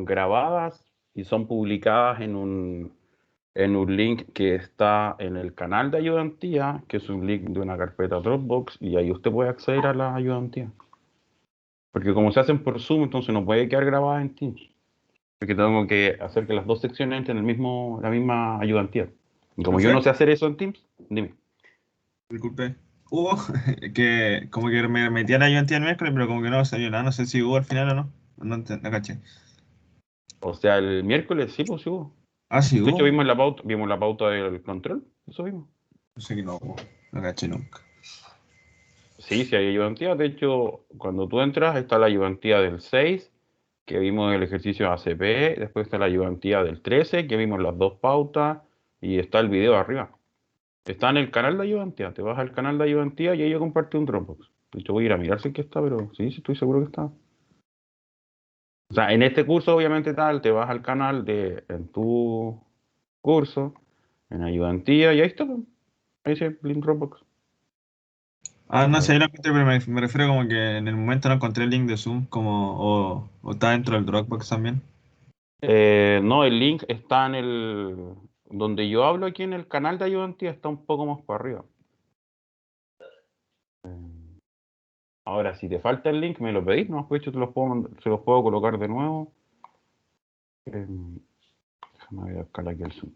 grabadas y son publicadas en un link que está en el canal de ayudantía, que es un link de una carpeta Dropbox, y ahí usted puede acceder a la ayudantía. Porque como se hacen por Zoom, entonces no puede quedar grabada en Teams. Porque tengo que hacer que las dos secciones entren en la misma ayudantía. Y como yo no ¿Profe? sé hacer eso en Teams, dime. Disculpe. Hubo que como que me metí a la ayudantía el miércoles, pero como que no salió nada. No sé si hubo al final o no. No caché. O sea, el miércoles sí, pues sí hubo. Ah, sí De hecho, hubo. vimos la pauta del control, eso vimos. No sé que no hubo. No caché nunca. Sí, sí hay ayudantía. De hecho, cuando tú entras, está la ayudantía del 6, que vimos el ejercicio ACP. Después está la ayudantía del 13, que vimos las dos pautas. Y está el video arriba. Está en el canal de ayudantía. Te vas al canal de ayudantía y ahí yo compartí un Dropbox. De hecho, voy a ir a mirar si es que está, pero sí, sí estoy seguro que está. O sea, en este curso, obviamente, te vas al canal en tu curso, en ayudantía, y ahí está, pues. Ahí dice link Dropbox. Ah, no A sé, ahí ver. lo encontré, pero me refiero como que en el momento no encontré el link de Zoom, como, o está dentro del Dropbox también. No, el link está en donde yo hablo aquí en el canal de ayudantía, está un poco más para arriba. Ahora, si te falta el link, me lo pedís, no, pues yo se los puedo colocar de nuevo. Déjame ver acá aquí el Zoom.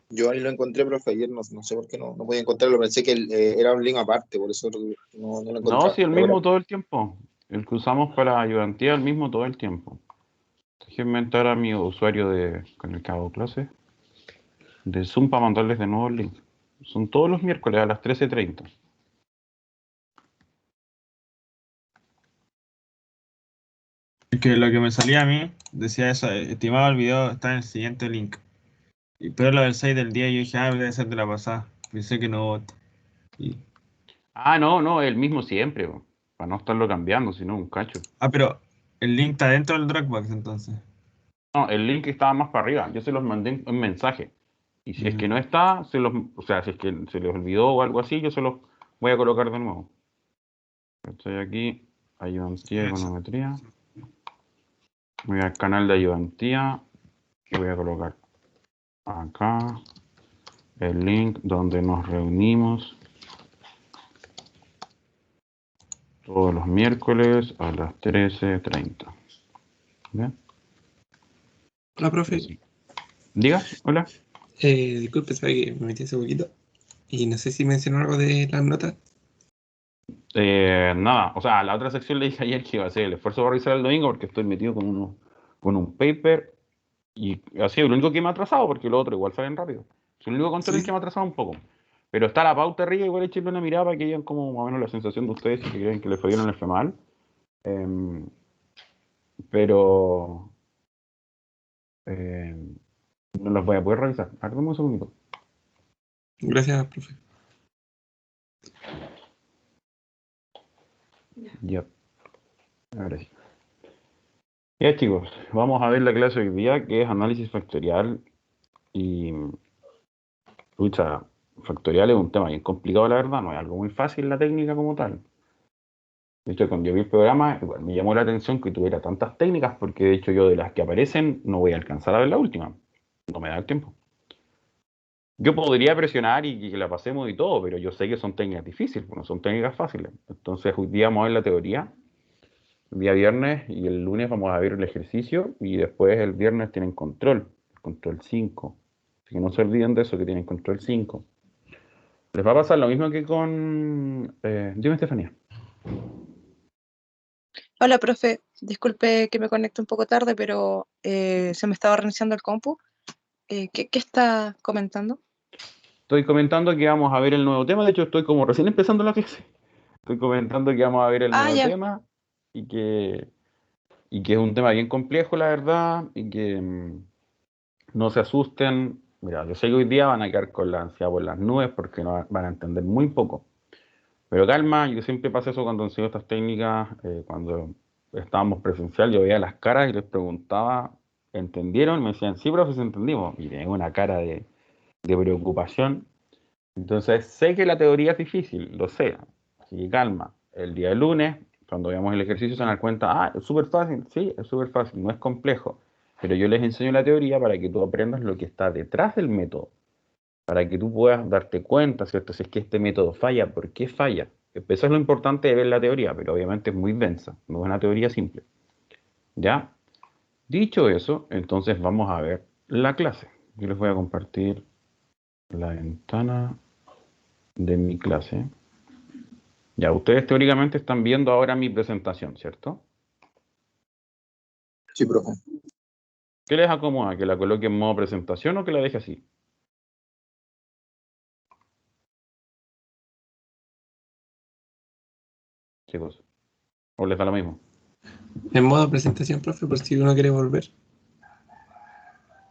Yo ahí lo encontré, profe, ayer no sé por qué no podía encontrarlo, pensé que era un link aparte, por eso no lo No, encontraba. sí, el Pero mismo bueno, todo el tiempo. El que usamos para ayudantía, el mismo todo el tiempo. Déjenme entrar a mi usuario con el que hago clases de Zoom para mandarles de nuevo el link. Son todos los miércoles a las 13:30. Es que lo que me salía a mí decía eso, estimado, el video está en el siguiente link. Pero lo del 6 del día yo dije, ah, debe ser de la pasada. Pensé que no. Y- Ah, no, no, el mismo siempre, po, para no estarlo cambiando, sino un cacho. Ah, pero el link está dentro del Dropbox entonces. No, el link estaba más para arriba. Yo se los mandé en un mensaje. Y si es que Ya. no está, o sea, si es que se les olvidó o algo así, yo se los voy a colocar de nuevo. Estoy aquí, ayudantía, Eso. econometría. Voy al canal de ayudantía y voy a colocar acá el link donde nos reunimos todos los miércoles a las 13:30. ¿Bien? Hola, profe. Así. Diga, hola. Disculpe, sabe que me metí hace poquito y no sé si mencionó algo de las notas. Nada, o sea, la otra sección le dije ayer que iba a hacer el esfuerzo para revisar el domingo porque estoy metido con un paper y ha sido lo único que me ha atrasado porque lo otro igual salen rápido. Es el único control Sí, en que me ha atrasado un poco. Pero está la pauta arriba, igual echarle una mirada para que vean como más o menos la sensación de ustedes si que creen que les fue bien o les fue mal. Em, pero no los voy a poder revisar. A ver, dame un segundito. gracias, profe. Ya, ahora sí. Ya chicos, vamos a ver la clase de hoy día que es análisis factorial y lucha factorial es un tema bien complicado la verdad, no es algo muy fácil la técnica como tal. De hecho, cuando yo vi el programa, igual me llamó la atención que tuviera tantas técnicas porque de hecho yo de las que aparecen no voy a alcanzar a ver la última, no me da el tiempo. Yo podría presionar y que la pasemos y todo, pero yo sé que son técnicas difíciles, no son técnicas fáciles. Entonces hoy día vamos a ver la teoría, el día viernes y el lunes vamos a ver el ejercicio y después el viernes tienen control 5. Así que no se olviden de eso, que tienen control 5. Les va a pasar lo mismo que con... dime, Estefanía. Hola, profe. Disculpe que me conecte un poco tarde, pero se me estaba reiniciando el compu. ¿Qué está comentando? Estoy comentando que vamos a ver el nuevo tema. De hecho, estoy como recién empezando la clase. Estoy comentando que vamos a ver el Ah, nuevo ya. tema y que es un tema bien complejo, la verdad, y que no se asusten. Mira, yo sé que hoy día van a quedar con la ansiedad por las nubes porque no van a entender muy poco. Pero calma, yo siempre pasa eso cuando enseño estas técnicas, cuando estábamos presencial, yo veía las caras y les preguntaba, ¿entendieron? Me decían, sí, profe, sí entendimos. Y tengo una cara de preocupación. Entonces, sé que la teoría es difícil, lo sé. Así que calma. El día lunes Cuando veamos el ejercicio se van a dar cuenta, ah, es súper fácil, sí, es súper fácil, no es complejo. Pero yo les enseño la teoría para que tú aprendas lo que está detrás del método, para que tú puedas darte cuenta, ¿cierto? Si es que este método falla, ¿por qué falla? Eso es lo importante de ver la teoría, pero obviamente es muy densa, no es una teoría simple. ¿Ya? Dicho eso, entonces vamos a ver la clase. Yo les voy a compartir la ventana de mi clase. Ya, ustedes teóricamente están viendo ahora mi presentación, ¿cierto? Sí, profe. ¿Qué les acomoda? ¿Que la coloque en modo presentación o que la deje así? Chicos, ¿o les da lo mismo? En modo presentación, profe, por si uno quiere volver.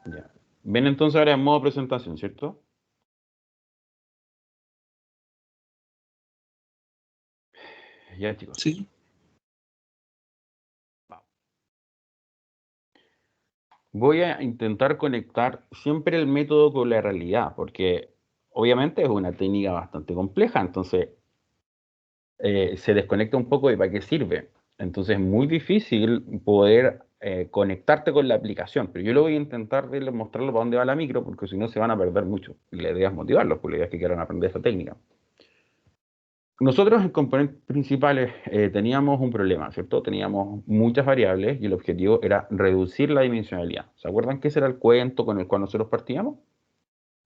Ya. Ven entonces ahora en modo presentación, ¿cierto? Ya, chicos. Sí. Voy a intentar conectar siempre el método con la realidad, porque obviamente es una técnica bastante compleja, entonces se desconecta un poco de para qué sirve. Entonces es muy difícil poder conectarte con la aplicación, pero yo lo voy a intentar mostrarlo para dónde va la micro, porque si no se van a perder mucho. Y la idea es motivarlos, porque la idea es que quieran aprender esta técnica. Nosotros en componentes principales teníamos un problema, ¿cierto? Teníamos muchas variables y el objetivo era reducir la dimensionalidad. ¿Se acuerdan que ese era el cuento con el cual nosotros partíamos?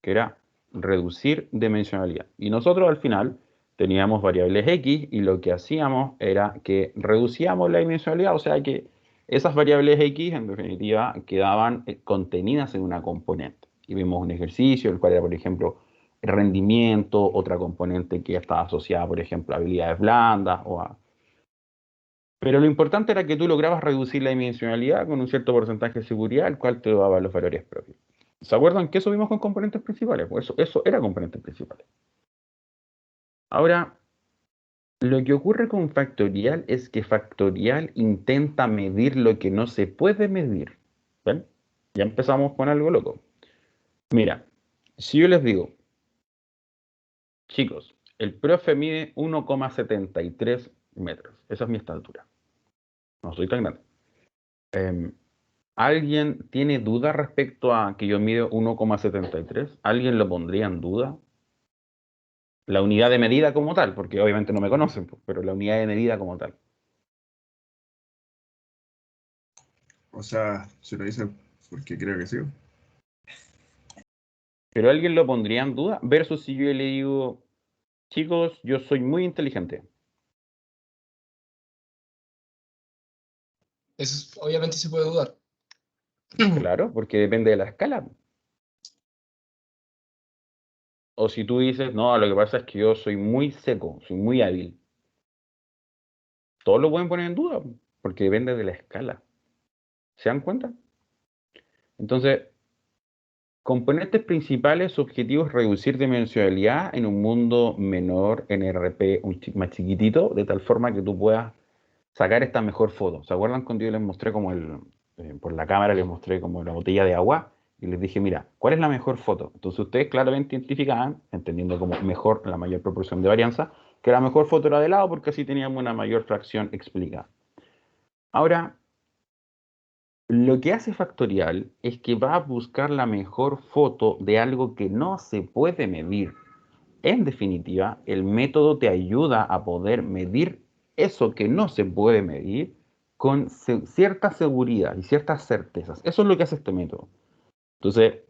Que era reducir dimensionalidad. Y nosotros al final teníamos variables X y lo que hacíamos era que reducíamos la dimensionalidad, o sea que esas variables X en definitiva quedaban contenidas en una componente. Y vimos un ejercicio, el cual era, por ejemplo, rendimiento, otra componente que estaba asociada, por ejemplo, a habilidades blandas o a... Pero lo importante era que tú lograbas reducir la dimensionalidad con un cierto porcentaje de seguridad, el cual te daba los valores propios. ¿Se acuerdan que eso vimos con componentes principales? Pues eso era componentes principales. Ahora, lo que ocurre con factorial es que factorial intenta medir lo que no se puede medir. ¿Ven? Ya empezamos con algo loco. Mira, si yo les digo, chicos, el profe mide 1,73 metros. Esa es mi estatura. No soy tan grande. ¿Alguien tiene duda respecto a que yo mido 1,73? ¿Alguien lo pondría en duda? La unidad de medida como tal, porque obviamente no me conocen, pero la unidad de medida como tal. O sea, se lo hice porque creo que sí. Pero alguien lo pondría en duda, versus si yo le digo, chicos, yo soy muy inteligente. Eso obviamente se puede dudar. Claro, porque depende de la escala. O si tú dices, no, lo que pasa es que yo soy muy seco, soy muy hábil. Todos lo pueden poner en duda, porque depende de la escala. ¿Se dan cuenta? Entonces, componentes principales, su objetivo es reducir dimensionalidad en un mundo menor, NRP más chiquitito, de tal forma que tú puedas sacar esta mejor foto. ¿Se acuerdan cuando yo les mostré como por la cámara les mostré como la botella de agua? Y les dije, mira, ¿cuál es la mejor foto? Entonces ustedes claramente identificaban, entendiendo como mejor la mayor proporción de varianza, que la mejor foto era de lado porque así teníamos una mayor fracción explicada. Ahora, lo que hace factorial es que va a buscar la mejor foto de algo que no se puede medir. En definitiva, el método te ayuda a poder medir eso que no se puede medir con cierta seguridad y ciertas certezas. Eso es lo que hace este método. Entonces,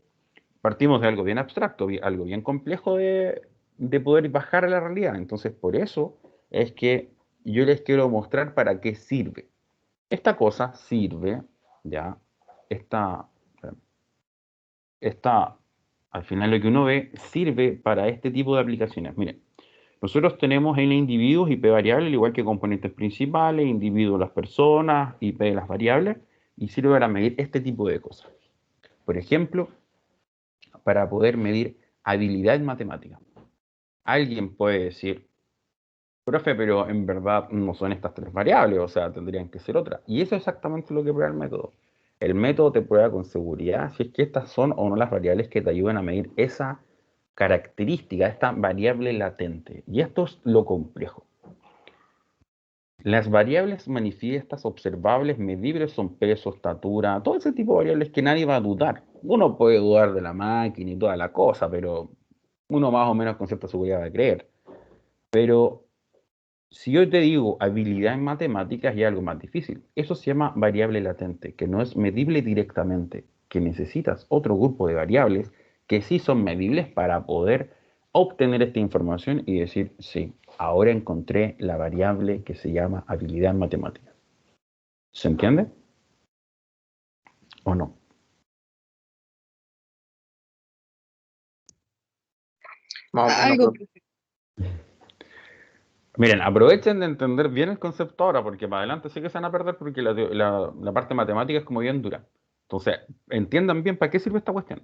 partimos de algo bien abstracto, algo bien complejo de poder bajar a la realidad. Entonces, por eso es que yo les quiero mostrar para qué sirve. Esta cosa sirve, ya, esta, al final lo que uno ve, sirve para este tipo de aplicaciones. Miren, nosotros tenemos N individuos, IP variables, al igual que componentes principales, individuos las personas, IP de las variables, y sirve para medir este tipo de cosas. Por ejemplo, para poder medir habilidad en matemática. Alguien puede decir, profe, pero en verdad no son estas tres variables, o sea, tendrían que ser otras. Y eso es exactamente lo que prueba el método. El método te prueba con seguridad si es que estas son o no las variables que te ayudan a medir esa característica, esta variable latente. Y esto es lo complejo. Las variables manifiestas, observables, medibles son peso, estatura, todo ese tipo de variables que nadie va a dudar. Uno puede dudar de la máquina y toda la cosa, pero uno más o menos con cierta seguridad va a creer. Pero si yo te digo habilidad en matemáticas, ya es algo más difícil. Eso se llama variable latente, que no es medible directamente, que necesitas otro grupo de variables que sí son medibles para poder obtener esta información y decir, sí, ahora encontré la variable que se llama habilidad en matemáticas. ¿Se entiende? ¿O no? Más o menos, Algo, profe. Miren, aprovechen de entender bien el concepto ahora, porque más adelante sí que se van a perder porque la parte matemática es como bien dura. Entonces, entiendan bien para qué sirve esta cuestión.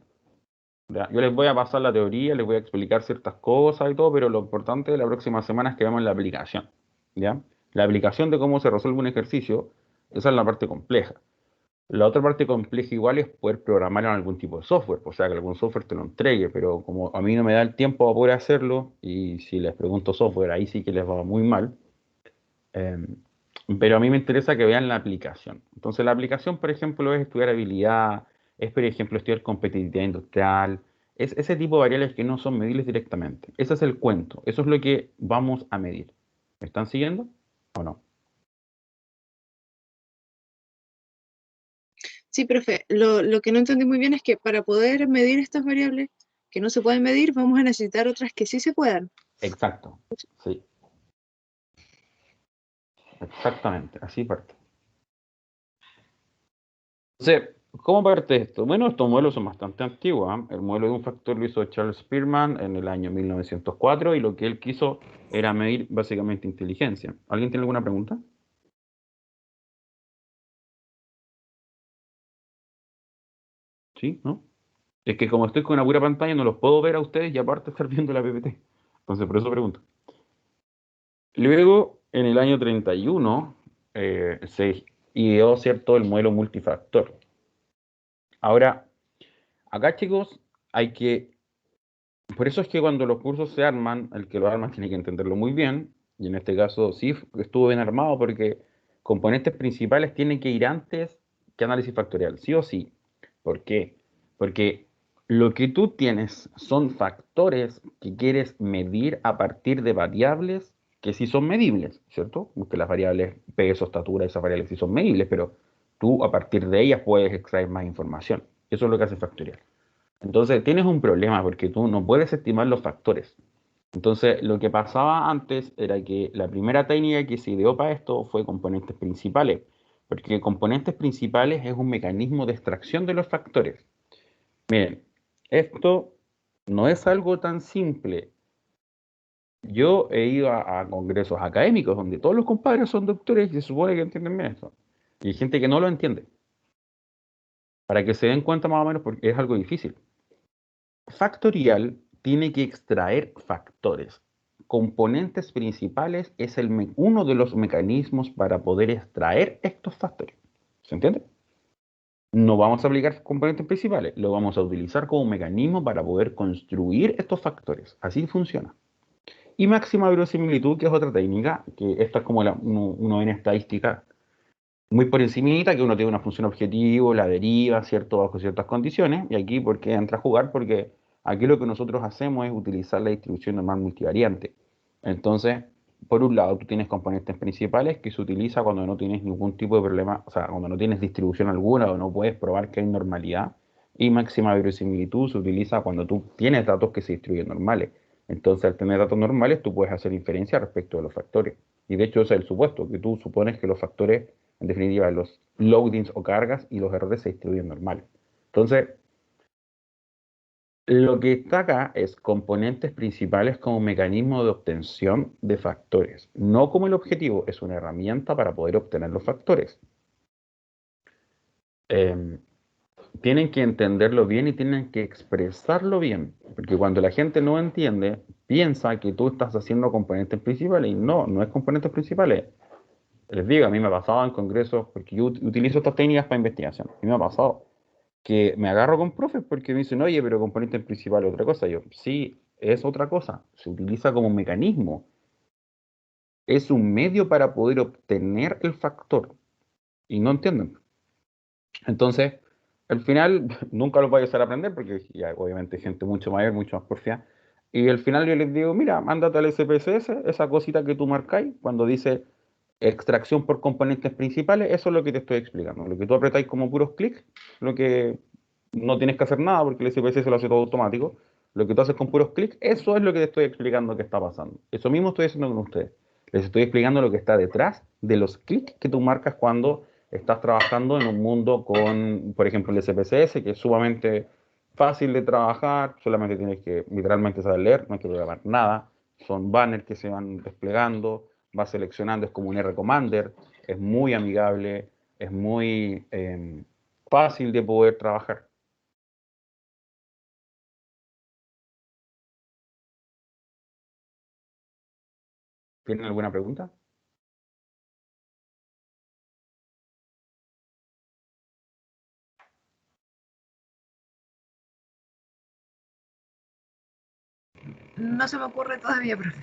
¿Ya? Yo les voy a pasar la teoría, les voy a explicar ciertas cosas y todo, pero lo importante de la próxima semana es que veamos la aplicación. ¿Ya? La aplicación de cómo se resuelve un ejercicio, esa es la parte compleja. La otra parte compleja igual es poder programar en algún tipo de software, o sea, que algún software te lo entregue, pero como a mí no me da el tiempo para poder hacerlo, y si les pregunto software, ahí sí que les va muy mal, eh, pero a mí me interesa que vean la aplicación. Entonces, la aplicación, por ejemplo, es estudiar habilidad, es, por ejemplo, estudiar competitividad industrial, es ese tipo de variables que no son medibles directamente. Ese es el cuento, eso es lo que vamos a medir. ¿Me están siguiendo o no? sí, profe. Lo que no entendí muy bien es que para poder medir estas variables que no se pueden medir, vamos a necesitar otras que sí se puedan. Exacto, sí, exactamente, así parte. Entonces, ¿cómo parte esto? Bueno, estos modelos son bastante antiguos. ¿Ah? El modelo de un factor lo hizo Charles Spearman en el año 1904 y lo que él quiso era medir básicamente inteligencia. ¿Alguien tiene alguna pregunta? ¿Sí? ¿No? Es que como estoy con una pura pantalla no los puedo ver a ustedes y aparte estar viendo la PPT. Entonces, por eso pregunto. Luego, en el año 31, se ideó, ¿cierto?, el modelo multifactor. Ahora, acá, chicos, hay que. Por eso es que cuando los cursos se arman, el que lo arma tiene que entenderlo muy bien, y en este caso sí estuvo bien armado porque componentes principales tienen que ir antes que análisis factorial, sí o sí. ¿Por qué? Porque lo que tú tienes son factores que quieres medir a partir de variables que sí son medibles, ¿cierto? Porque las variables peso, estatura, esas variables sí son medibles, pero tú a partir de ellas puedes extraer más información. Eso es lo que hace factorial. Entonces tienes un problema porque tú no puedes estimar los factores. Entonces lo que pasaba antes era que la primera técnica que se ideó para esto fue componentes principales, porque componentes principales es un mecanismo de extracción de los factores. Miren, esto no es algo tan simple. Yo he ido a congresos académicos donde todos los compadres son doctores y se supone que entienden bien esto. Y hay gente que no lo entiende. Para que se den cuenta más o menos porque es algo difícil. Factorial tiene que extraer factores. Componentes principales es uno de los mecanismos para poder extraer estos factores. ¿Se entiende? No vamos a aplicar componentes principales, lo vamos a utilizar como mecanismo para poder construir estos factores. Así funciona. Y máxima verosimilitud, que es otra técnica, que esta es como uno ve en estadística muy por encimita, que uno tiene una función objetivo, la deriva, ¿cierto? Bajo ciertas condiciones. Y aquí, ¿por qué entra a jugar? Porque aquí lo que nosotros hacemos es utilizar la distribución normal multivariante. Entonces, por un lado, tú tienes componentes principales que se utiliza cuando no tienes ningún tipo de problema, o sea, cuando no tienes distribución alguna o no puedes probar que hay normalidad. Y máxima verosimilitud se utiliza cuando tú tienes datos que se distribuyen normales. Entonces, al tener datos normales, tú puedes hacer inferencia respecto de los factores. Y de hecho, ese es el supuesto, que tú supones que los factores, en definitiva, los loadings o cargas y los errores se distribuyen normales. Entonces, lo que está acá es componentes principales como mecanismo de obtención de factores, no como el objetivo, es una herramienta para poder obtener los factores. Eh, Tienen que entenderlo bien y tienen que expresarlo bien, porque cuando la gente no entiende, piensa que tú estás haciendo componentes principales y no, no es componentes principales. Les digo, a mí me ha pasado en congresos, porque yo utilizo estas técnicas para investigación, y me ha pasado que me agarro con profes porque me dicen, oye, pero componente principal es otra cosa. Yo, sí, es otra cosa, se utiliza como un mecanismo. es un medio para poder obtener el factor. Y no entienden. Entonces, al final, nunca los voy a hacer aprender porque ya, obviamente hay gente mucho mayor, mucho más porfiada. Y al final yo les digo, mira, mándate al SPSS, esa cosita que tú marcáis, cuando dice extracción por componentes principales, eso es lo que te estoy explicando. Lo que tú apretáis como puros clics, lo que no tienes que hacer nada porque el SPSS lo hace todo automático. Lo que tú haces con puros clics, eso es lo que te estoy explicando que está pasando. Eso mismo estoy haciendo con ustedes. Les estoy explicando lo que está detrás de los clics que tú marcas cuando estás trabajando en un mundo con, por ejemplo, el SPSS, que es sumamente fácil de trabajar, solamente tienes que literalmente saber leer, no hay que programar nada, son banners que se van desplegando, vas seleccionando, es como un R-Commander, es muy amigable, es muy fácil de poder trabajar. ¿Tienen alguna pregunta? No se me ocurre todavía, profe.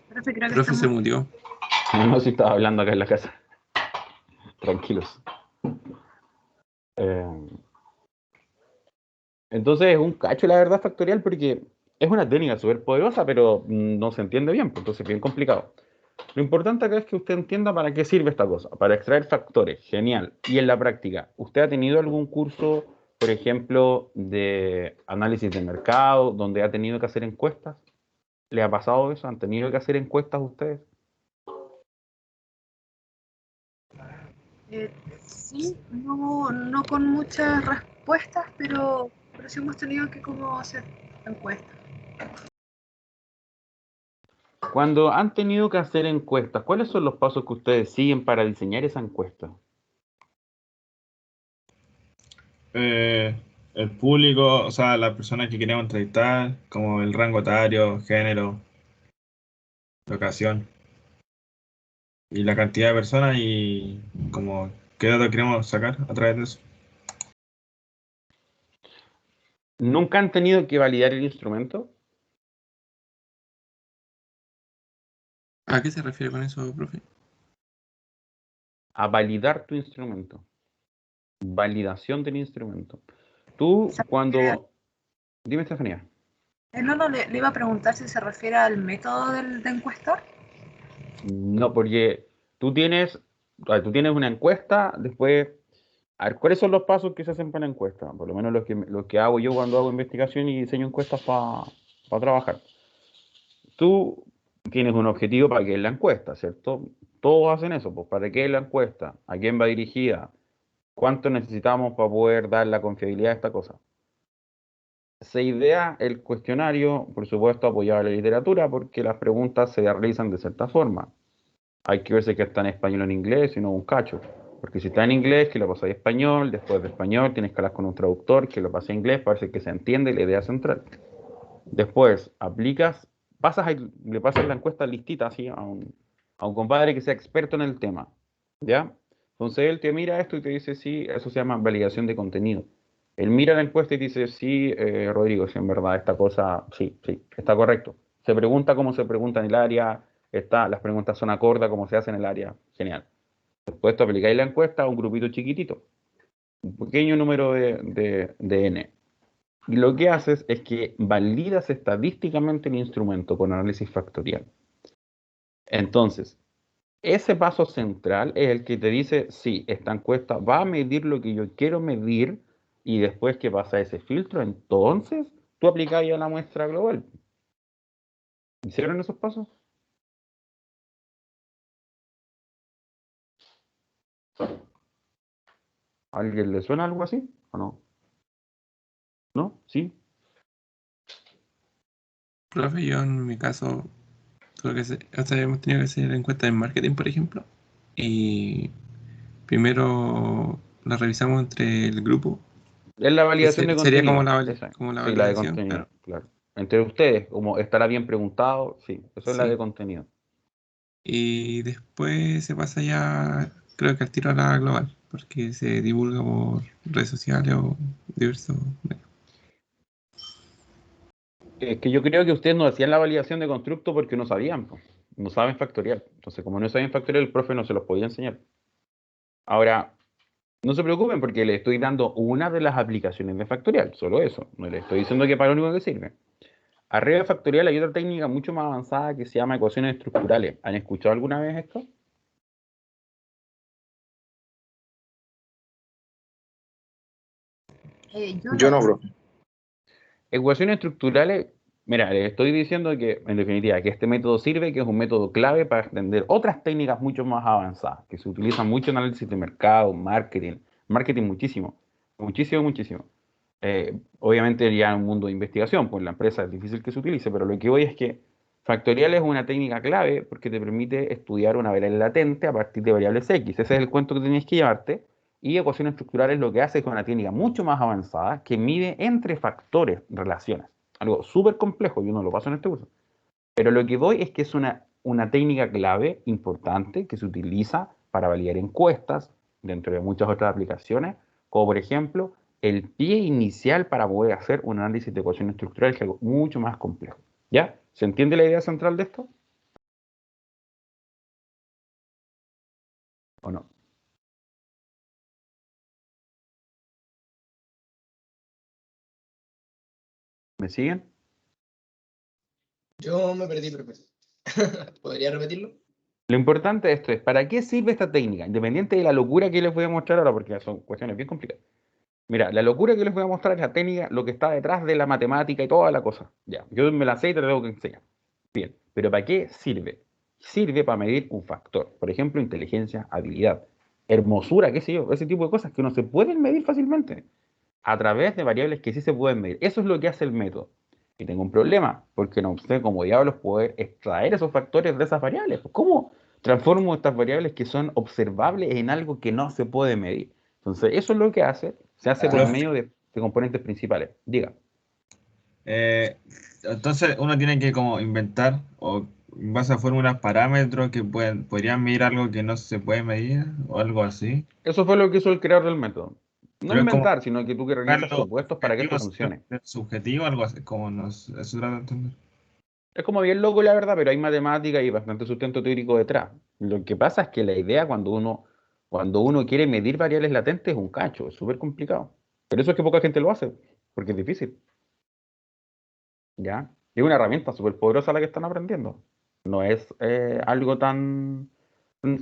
Profe, creo que Profe se estamos... murió. No, si estaba hablando acá en la casa. Tranquilos. Entonces es un cacho, la verdad, factorial, porque es una técnica súper poderosa, pero no se entiende bien, pues, entonces es bien complicado. Lo importante acá es que usted entienda para qué sirve esta cosa, para extraer factores, genial. Y en la práctica, ¿usted ha tenido algún curso, por ejemplo, de análisis de mercado, donde ha tenido que hacer encuestas? ¿Le ha pasado eso? ¿Han tenido que hacer encuestas ustedes? Sí, no con muchas respuestas, pero sí hemos tenido que como hacer encuestas. Cuando han tenido que hacer encuestas, ¿cuáles son los pasos que ustedes siguen para diseñar esa encuesta? El público, o sea, la persona que queremos entrevistar, como el rango etario, género, locación y la cantidad de personas y como qué datos queremos sacar a través de eso. ¿Nunca han tenido que validar el instrumento? ¿A qué se refiere con eso, profe? A validar tu instrumento. Validación del instrumento. Tú cuando... Dime, Estefanía. No, le iba a preguntar si se refiere al método de encuestar. No, porque tú tienes una encuesta, después... A ver, ¿cuáles son los pasos que se hacen para una encuesta? Por lo menos los que hago yo cuando hago investigación y diseño encuestas para trabajar. Tú tienes un objetivo para qué es la encuesta, ¿cierto? Todos hacen eso, pues ¿para qué es la encuesta? ¿A quién va dirigida? ¿Cuánto necesitamos para poder dar la confiabilidad a esta cosa? Se idea el cuestionario, por supuesto, apoyado en la literatura, porque las preguntas se realizan de cierta forma. Hay que ver si está en español o en inglés, si no un cacho. Porque si está en inglés, que lo pasáis a español, después de español tienes que hablar con un traductor, que lo pase a inglés, para ver si se entiende la idea central. Después, aplicas, le pasas la encuesta listita así a un compadre que sea experto en el tema, ¿ya? Entonces él te mira esto y te dice, sí, eso se llama validación de contenido. Él mira la encuesta y dice, sí, Rodrigo, si en verdad esta cosa, sí, está correcto. Se pregunta como se pregunta en el área, las preguntas son acordes a como se hace en el área, genial. Después tú aplicáis la encuesta a un grupito chiquitito, un pequeño número de N. Y lo que haces es que validas estadísticamente el instrumento con análisis factorial. Entonces, ese paso central es el que te dice, sí, esta encuesta va a medir lo que yo quiero medir y después que pasa ese filtro, entonces tú aplicas ya la muestra global. ¿Hicieron esos pasos? ¿A alguien le suena algo así o no? ¿No? ¿Sí? Profe, yo en mi caso o sea, hemos tenido que hacer encuestas en marketing, por ejemplo. Y primero la revisamos entre el grupo. Es la validación de Sería contenido. Esa. como la Sí, la de validación, contenido, claro. claro. Entre ustedes, como estará bien preguntado, sí, eso es la Sí. de contenido. Y después se pasa ya, creo que al tiro a la global, porque se divulga por redes sociales o diversos medios. Es que yo creo que ustedes no hacían la validación de constructo porque no sabían, po. No saben factorial. Entonces, como no saben factorial, el profe no se los podía enseñar. Ahora, no se preocupen porque les estoy dando una de las aplicaciones de factorial, solo eso. No les estoy diciendo que para lo único que sirve. Arriba de factorial hay otra técnica mucho más avanzada que se llama ecuaciones estructurales. ¿Han escuchado alguna vez esto? Yo no, bro. Ecuaciones estructurales, mira, les estoy diciendo que, en definitiva, que este método sirve, que es un método clave para extender otras técnicas mucho más avanzadas, que se utilizan mucho en análisis de mercado, marketing muchísimo, muchísimo, muchísimo. Obviamente ya en un mundo de investigación, pues la empresa es difícil que se utilice, pero lo que voy es que factorial es una técnica clave porque te permite estudiar una variable latente a partir de variables X. Ese es el cuento que tenías que llevarte. Y ecuaciones estructurales lo que hace es una técnica mucho más avanzada que mide entre factores relaciones. Algo súper complejo, yo no lo paso en este curso. Pero lo que doy es que es una técnica clave importante que se utiliza para validar encuestas, dentro de muchas otras aplicaciones, como por ejemplo el pie inicial para poder hacer un análisis de ecuaciones estructurales, que es algo mucho más complejo. ¿Ya? ¿Se entiende la idea central de esto? ¿O no? ¿Me siguen? Yo me perdí, profe. ¿Podría repetirlo? Lo importante de esto es, ¿para qué sirve esta técnica? Independiente de la locura que les voy a mostrar ahora, porque son cuestiones bien complicadas. Mira, la locura que les voy a mostrar es la técnica, lo que está detrás de la matemática y toda la cosa. Ya, yo me la sé y te la tengo que enseñar. Bien, pero ¿para qué sirve? Sirve para medir un factor. Por ejemplo, inteligencia, habilidad, hermosura, qué sé yo, ese tipo de cosas que no se pueden medir fácilmente a través de variables que sí se pueden medir. Eso es lo que hace el método. Y tengo un problema, porque no sé cómo diablos poder extraer esos factores de esas variables. ¿Cómo transformo estas variables que son observables en algo que no se puede medir? Entonces, eso es lo que se hace por Ah, medio de componentes principales. Diga. Entonces uno tiene que como inventar o en base a fórmulas parámetros que podrían medir algo que no se puede medir o algo así. Eso fue lo que hizo el creador del método. No Pero es como inventar, sino que tú que realizas algo supuestos para que esto funcione. subjetivo, algo así, como eso trata de entender. Es como bien loco, la verdad, pero hay matemática y bastante sustento teórico detrás. Lo que pasa es que la idea cuando uno quiere medir variables latentes es un cacho, es súper complicado. Pero eso es que poca gente lo hace, porque es difícil. ¿Ya? Es una herramienta súper poderosa la que están aprendiendo. No es algo tan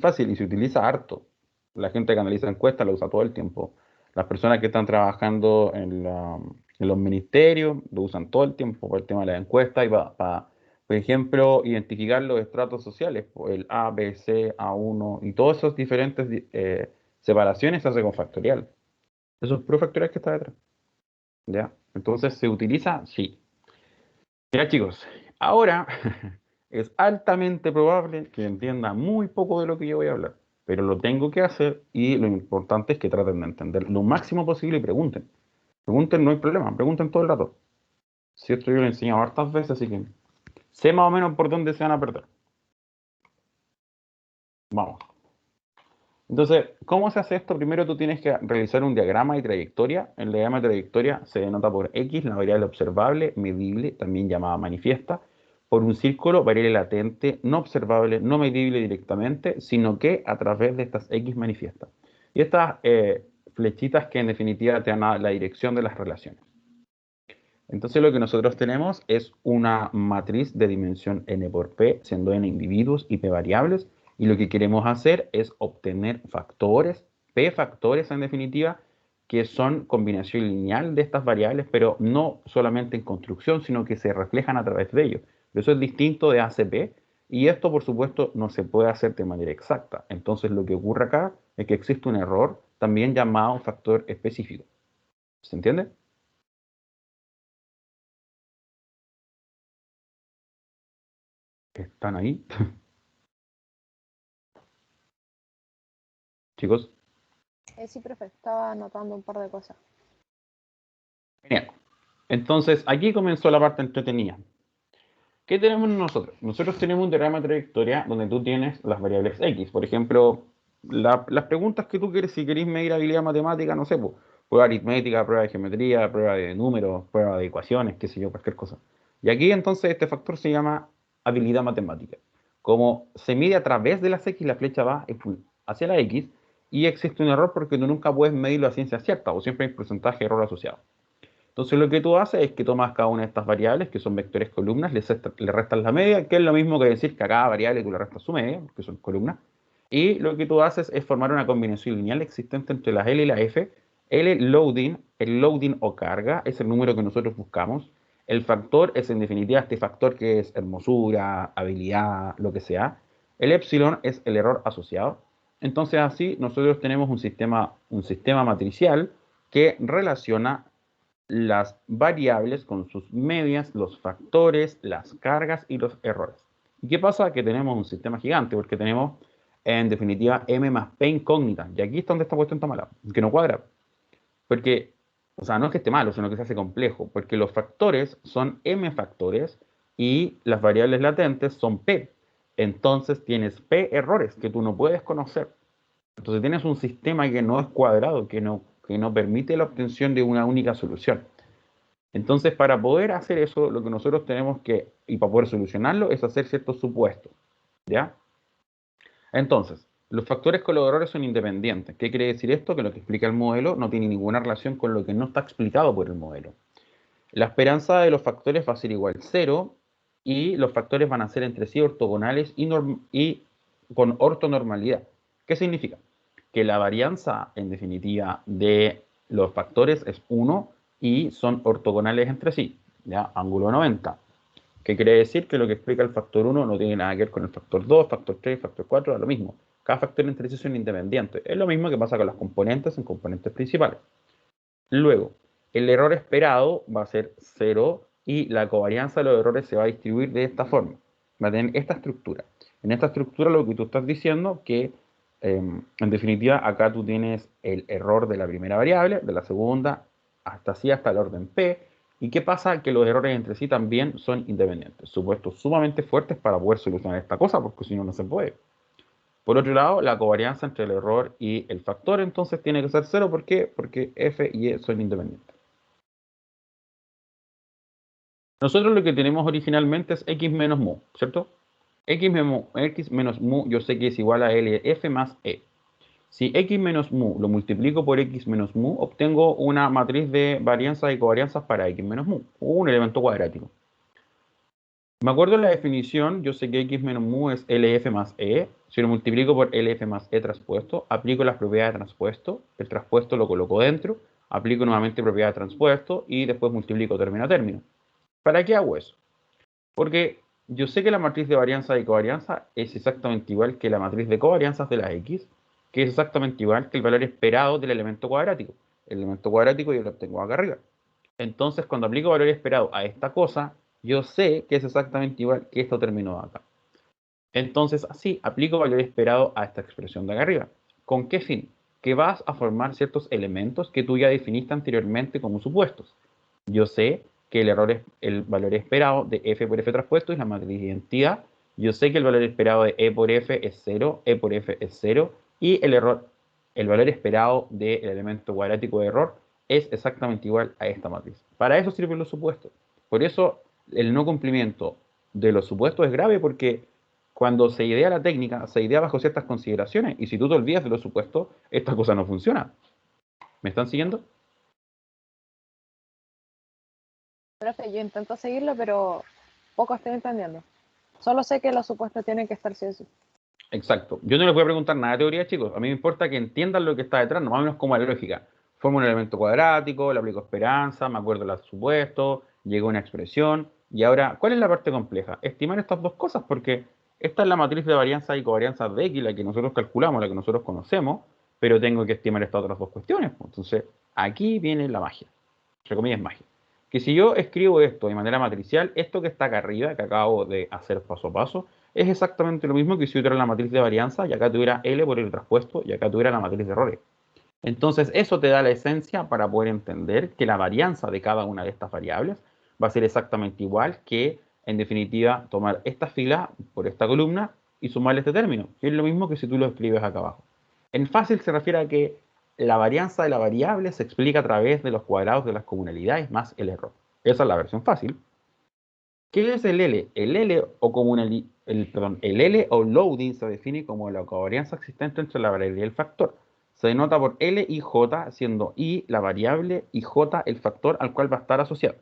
fácil y se utiliza harto. La gente que analiza encuestas la usa todo el tiempo. Las personas que están trabajando en los ministerios lo usan todo el tiempo por el tema de las encuestas y para, por ejemplo, identificar los estratos sociales, pues, el A, B, C, A1 y todas esas diferentes separaciones se hace con factorial. Eso es puro factorial que está detrás. ¿Ya? Entonces, ¿se utiliza? Sí. Ya chicos, ahora es altamente probable que entienda muy poco de lo que yo voy a hablar, pero lo tengo que hacer y lo importante es que traten de entender lo máximo posible y pregunten. Pregunten, no hay problema, pregunten todo el rato. Si esto yo lo he enseñado hartas veces, así que sé más o menos por dónde se van a perder. Vamos. Entonces, ¿cómo se hace esto? Primero tú tienes que realizar un diagrama de trayectoria. El diagrama de trayectoria se denota por X, la variable observable, medible, también llamada manifiesta, por un círculo, variable latente, no observable, no medible directamente, sino que a través de estas X manifiestas. Y estas flechitas que en definitiva te dan la dirección de las relaciones. Entonces lo que nosotros tenemos es una matriz de dimensión n por p, siendo n individuos y p variables, y lo que queremos hacer es obtener factores, p factores en definitiva, que son combinación lineal de estas variables, pero no solamente en construcción, sino que se reflejan a través de ellos. Eso es distinto de ACP, y esto por supuesto no se puede hacer de manera exacta. Entonces lo que ocurre acá es que existe un error, también llamado factor específico. ¿Se entiende? ¿Están ahí? Chicos. Sí, profe, estaba anotando un par de cosas. Genial. Entonces, aquí comenzó la parte entretenida. ¿Qué tenemos nosotros? Nosotros tenemos un diagrama de trayectoria donde tú tienes las variables X. Por ejemplo, las preguntas que tú quieres, si queréis medir habilidad matemática, no sé, pues, prueba aritmética, prueba de geometría, prueba de números, prueba de ecuaciones, qué sé yo, cualquier cosa. Y aquí entonces este factor se llama habilidad matemática. Como se mide a través de las X, la flecha va hacia la X, y existe un error porque tú nunca puedes medirlo a ciencia cierta, o siempre hay un porcentaje de error asociado. Entonces lo que tú haces es que tomas cada una de estas variables, que son vectores columnas, le restas la media, que es lo mismo que decir que a cada variable tú le restas su media, que son columnas, y lo que tú haces es formar una combinación lineal existente entre las L y la F. L loading, el loading o carga, es el número que nosotros buscamos. El factor es en definitiva este factor que es hermosura, habilidad, lo que sea. El epsilon es el error asociado. Entonces así nosotros tenemos un sistema matricial que relaciona las variables con sus medias, los factores, las cargas y los errores. ¿Y qué pasa? Que tenemos un sistema gigante, porque tenemos, en definitiva, m más p incógnita. Y aquí está donde esta cuestión está mala, que no cuadra. Porque, o sea, no es que esté malo, sino que se hace complejo, porque los factores son m factores y las variables latentes son p. Entonces tienes p errores que tú no puedes conocer. Entonces tienes un sistema que no es cuadrado, que no permite la obtención de una única solución. Entonces, para poder hacer eso, lo que nosotros tenemos que, y para poder solucionarlo, es hacer ciertos supuestos. ¿Ya? Entonces, los factores con los errores son independientes. ¿Qué quiere decir esto? Que lo que explica el modelo no tiene ninguna relación con lo que no está explicado por el modelo. La esperanza de los factores va a ser igual a 0 y los factores van a ser entre sí ortogonales y con ortonormalidad. ¿Qué significa? Que la varianza, en definitiva, de los factores es 1 y son ortogonales entre sí, ¿ya? Ángulo 90. ¿Qué quiere decir? Que lo que explica el factor 1 no tiene nada que ver con el factor 2, factor 3, factor 4, es lo mismo. Cada factor entre sí son independientes. Es lo mismo que pasa con las componentes en componentes principales. Luego, el error esperado va a ser 0 y la covarianza de los errores se va a distribuir de esta forma. Va a tener esta estructura. En esta estructura lo que tú estás diciendo que, en definitiva, acá tú tienes el error de la primera variable, de la segunda, hasta el orden P. ¿Y qué pasa? Que los errores entre sí también son independientes. Supuestos sumamente fuertes para poder solucionar esta cosa, porque si no, no se puede. Por otro lado, la covarianza entre el error y el factor entonces tiene que ser 0. ¿Por qué? Porque f y e son independientes. Nosotros lo que tenemos originalmente es x menos mu, ¿cierto? X menos mu yo sé que es igual a LF más E. Si x menos mu lo multiplico por x menos mu, obtengo una matriz de varianzas y covarianzas para x menos mu, un elemento cuadrático. Me acuerdo de la definición, yo sé que x menos mu es LF más E. Si lo multiplico por LF más E traspuesto, aplico las propiedades de traspuesto, el traspuesto lo coloco dentro, aplico nuevamente propiedad de traspuesto y después multiplico término a término. ¿Para qué hago eso? Porque yo sé que la matriz de varianza y covarianza es exactamente igual que la matriz de covarianzas de la X, que es exactamente igual que el valor esperado del elemento cuadrático. El elemento cuadrático yo lo obtengo acá arriba. Entonces, cuando aplico valor esperado a esta cosa, yo sé que es exactamente igual que esto terminó acá. Entonces, así, aplico valor esperado a esta expresión de acá arriba. ¿Con qué fin? Que vas a formar ciertos elementos que tú ya definiste anteriormente como supuestos. Yo sé que el valor esperado de f por f traspuesto es la matriz de identidad. Yo sé que el valor esperado de e por f es 0, e por f es 0, y el valor esperado del elemento cuadrático de error es exactamente igual a esta matriz. Para eso sirven los supuestos. Por eso el no cumplimiento de los supuestos es grave, porque cuando se idea la técnica, se idea bajo ciertas consideraciones, y si tú te olvidas de los supuestos, esta cosa no funciona. ¿Me están siguiendo? Profe, yo intento seguirlo, pero poco estoy entendiendo. Solo sé que los supuestos tienen que estar sí o sí. Exacto. Yo no les voy a preguntar nada de teoría, chicos. A mí me importa que entiendan lo que está detrás, no más o menos como la lógica. Formo un elemento cuadrático, le aplico esperanza, me acuerdo los supuestos, llegó una expresión. Y ahora, ¿cuál es la parte compleja? Estimar estas dos cosas, porque esta es la matriz de varianza y covarianza de X, la que nosotros calculamos, la que nosotros conocemos, pero tengo que estimar estas otras dos cuestiones. Entonces, aquí viene la magia. Entre comillas, magia. Que si yo escribo esto de manera matricial, esto que está acá arriba, que acabo de hacer paso a paso, es exactamente lo mismo que si yo tuviera la matriz de varianza y acá tuviera L por el traspuesto y acá tuviera la matriz de errores. Entonces eso te da la esencia para poder entender que la varianza de cada una de estas variables va a ser exactamente igual que, en definitiva, tomar esta fila por esta columna y sumarle este término, que es lo mismo que si tú lo escribes acá abajo. En fácil se refiere a que la varianza de la variable se explica a través de los cuadrados de las comunalidades más el error. Esa es la versión fácil. ¿Qué es el L? El L o el L o loading se define como la covarianza existente entre la variable y el factor. Se denota por L y J, siendo I la variable y J el factor al cual va a estar asociado.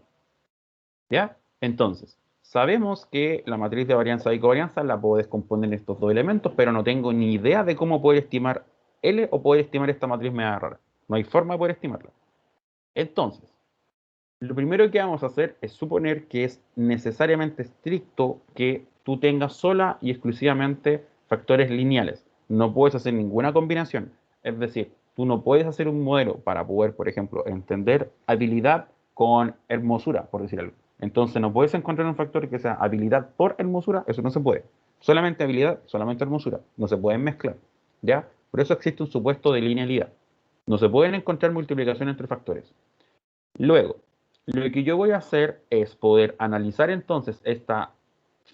¿Ya? Entonces, sabemos que la matriz de varianza y covarianza la puedo descomponer en estos dos elementos, pero no tengo ni idea de cómo poder estimar L o poder estimar esta matriz media rara. No hay forma de poder estimarla. Entonces, lo primero que vamos a hacer es suponer que es necesariamente estricto que tú tengas sola y exclusivamente factores lineales. No puedes hacer ninguna combinación. Es decir, tú no puedes hacer un modelo para poder, por ejemplo, entender habilidad con hermosura, por decir algo. Entonces no puedes encontrar un factor que sea habilidad por hermosura, eso no se puede. Solamente habilidad, solamente hermosura. No se pueden mezclar. ¿Ya? Por eso existe un supuesto de linealidad. No se pueden encontrar multiplicaciones entre factores. Luego, lo que yo voy a hacer es poder analizar entonces esta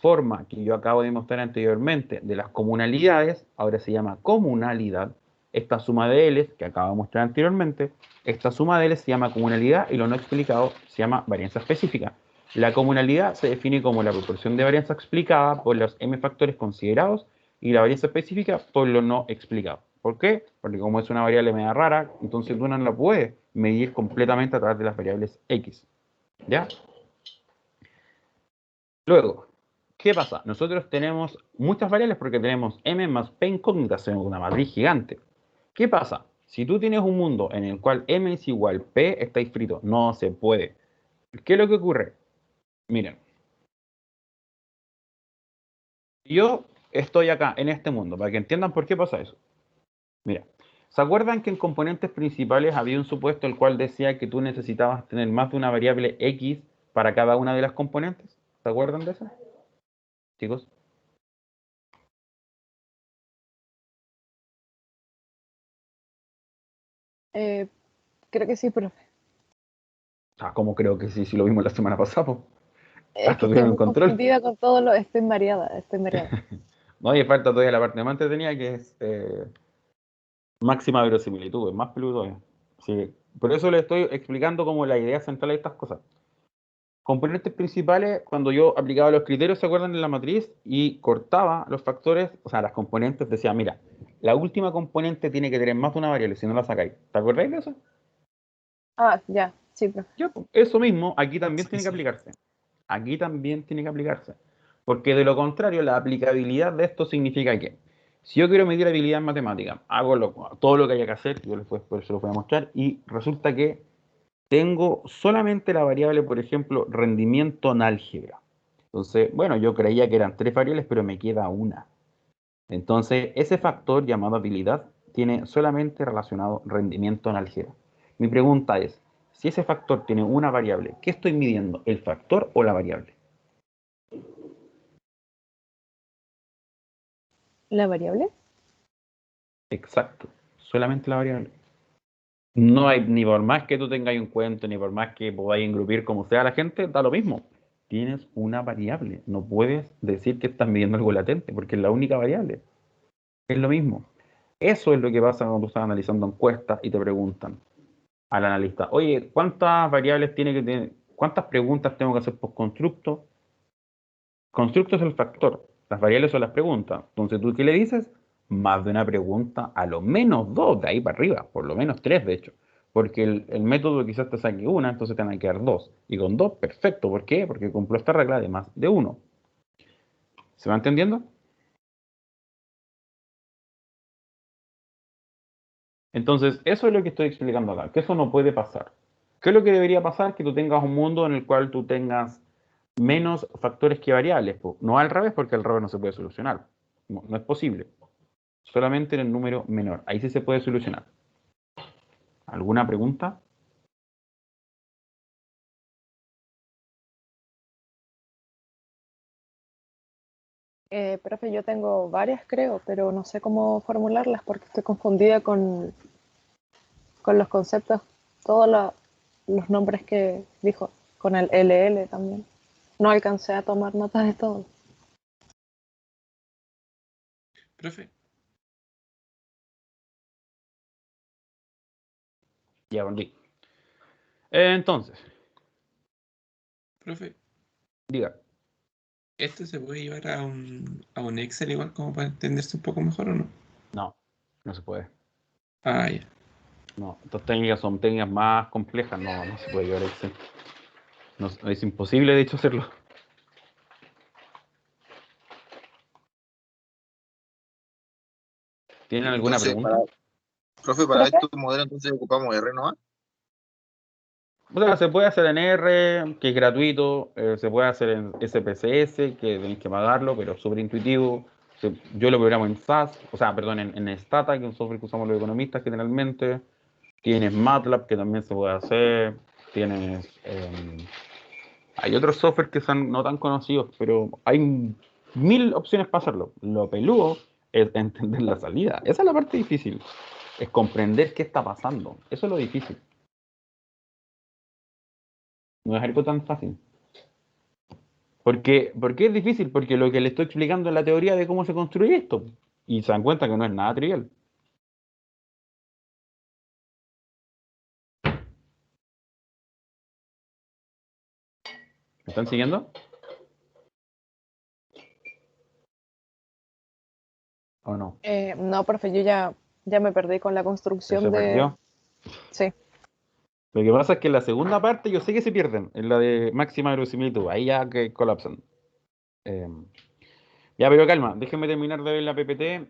forma que yo acabo de mostrar anteriormente de las comunalidades, ahora se llama comunalidad, esta suma de L's que acabo de mostrar anteriormente, esta suma de L's se llama comunalidad y lo no explicado se llama varianza específica. La comunalidad se define como la proporción de varianza explicada por los m factores considerados y la varianza específica por lo no explicado. ¿Por qué? Porque como es una variable media rara, entonces tú no la puedes medir completamente a través de las variables x. ¿Ya? Luego, ¿qué pasa? Nosotros tenemos muchas variables porque tenemos m más p incógnitas en una matriz gigante. ¿Qué pasa? Si tú tienes un mundo en el cual m es igual p, está frito. No se puede. ¿Qué es lo que ocurre? Miren, yo estoy acá en este mundo, para que entiendan por qué pasa eso. Mira, ¿se acuerdan que en componentes principales había un supuesto el cual decía que tú necesitabas tener más de una variable x para cada una de las componentes? ¿Se acuerdan de eso, chicos? Creo que sí, profe. Ah, como creo que sí, si lo vimos la semana pasada, po. Es que Hasta estoy tuvieron un muy control. confundida con todo lo... Estoy mareada, estoy mareada. No, y falta todavía la parte más entretenida que es máxima verosimilitud, es más peludo todavía. Sí, por eso le estoy explicando como la idea central de estas cosas. Componentes principales, cuando yo aplicaba los criterios, ¿se acuerdan? En la matriz y cortaba los factores, o sea, las componentes, decía, mira, la última componente tiene que tener más de una variable, si no la sacáis. ¿Te acordáis de eso? Ah, ya, sí, profe. Ya, pues, eso mismo aquí también Sí, tiene que sí. aplicarse. Aquí también tiene que aplicarse. Porque de lo contrario, la aplicabilidad de esto significa que si yo quiero medir habilidad en matemática, hago todo lo que haya que hacer, yo después por eso lo voy a mostrar, y resulta que tengo solamente la variable, por ejemplo, rendimiento en álgebra. Entonces, bueno, yo creía que eran tres variables, pero me queda una. Entonces, ese factor llamado habilidad tiene solamente relacionado rendimiento en álgebra. Mi pregunta es, si ese factor tiene una variable, ¿qué estoy midiendo? ¿El factor o la variable? ¿La variable? Exacto, solamente la variable. No hay, ni por más que tú tengas un cuento, ni por más que podáis engrupir como sea la gente, da lo mismo. Tienes una variable. No puedes decir que estás midiendo algo latente, porque es la única variable. Es lo mismo. Eso es lo que pasa cuando tú estás analizando encuestas y te preguntan al analista, oye, ¿cuántas variables tiene que tener? ¿Cuántas preguntas tengo que hacer por constructo? Constructo es el factor, las variables son las preguntas. Entonces, ¿tú qué le dices? Más de una pregunta, a lo menos dos, de ahí para arriba, por lo menos tres, de hecho. Porque el método quizás te saque una, entonces te van a quedar dos. Y con dos, perfecto. ¿Por qué? Porque cumplo esta regla de más de uno. ¿Se va entendiendo? Entonces, eso es lo que estoy explicando acá, que eso no puede pasar. ¿Qué es lo que debería pasar? Que tú tengas un mundo en el cual tú tengas menos factores que variables. No al revés, porque al revés no se puede solucionar. No, no es posible. Solamente en el número menor. Ahí sí se puede solucionar. ¿Alguna pregunta? Profe, yo tengo varias, creo, pero no sé cómo formularlas porque estoy confundida con los conceptos, todos los nombres que dijo, con el LL también. No alcancé a tomar notas de todo. Profe, Ya volví. Entonces, profe, diga. ¿Esto se puede llevar a un Excel igual como para entenderse un poco mejor o no? No, no se puede. Ah, ya. No, estas técnicas son técnicas más complejas, no se puede llevar a Excel. No, es imposible, de hecho, hacerlo. ¿Tienen alguna Entonces, pregunta? profe, para ¿Profe? estos modelos entonces ocupamos R nomás. O sea, se puede hacer en R, que es gratuito, se puede hacer en SPSS, que tenéis que pagarlo, pero es súper intuitivo. Yo lo programo en SAS, o sea, perdón, en Stata, que es un software que usamos los economistas generalmente. Tienes MATLAB, que también se puede hacer. Tienes... hay otros software que son no tan conocidos, pero hay 1000 opciones para hacerlo. Lo peludo es entender la salida. Esa es la parte difícil. Es comprender qué está pasando. Eso es lo difícil. No es algo tan fácil. ¿Por qué es difícil? Porque lo que le estoy explicando es la teoría de cómo se construye esto. Y se dan cuenta que no es nada trivial. ¿Me están siguiendo? ¿O no? No, profe, yo ya me perdí con la ¿Se construcción de... perdió? Sí. Lo que pasa es que en la segunda parte yo sé que se pierden, en la de máxima verosimilitud, ahí ya que colapsan. Eh, ya, pero calma, déjenme terminar de ver la PPT.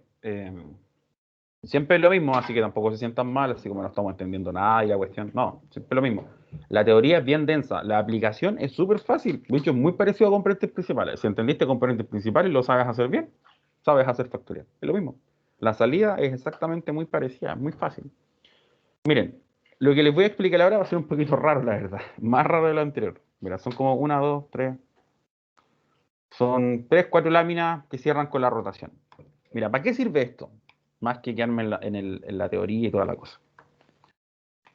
Siempre es lo mismo, así que tampoco se sientan mal, así como no estamos entendiendo nada y la cuestión. No, siempre es lo mismo. La teoría es bien densa, la aplicación es súper fácil. De hecho, es muy parecido a componentes principales. Si entendiste componentes principales y lo sabes hacer bien, sabes hacer factorial. Es lo mismo. La salida es exactamente muy parecida, es muy fácil. Miren, lo que les voy a explicar ahora va a ser un poquito raro, la verdad. Más raro de lo anterior. Mira, son como una, dos, tres. Son tres, cuatro láminas que cierran con la rotación. Mira, ¿para qué sirve esto? Más que quedarme en la teoría y toda la cosa.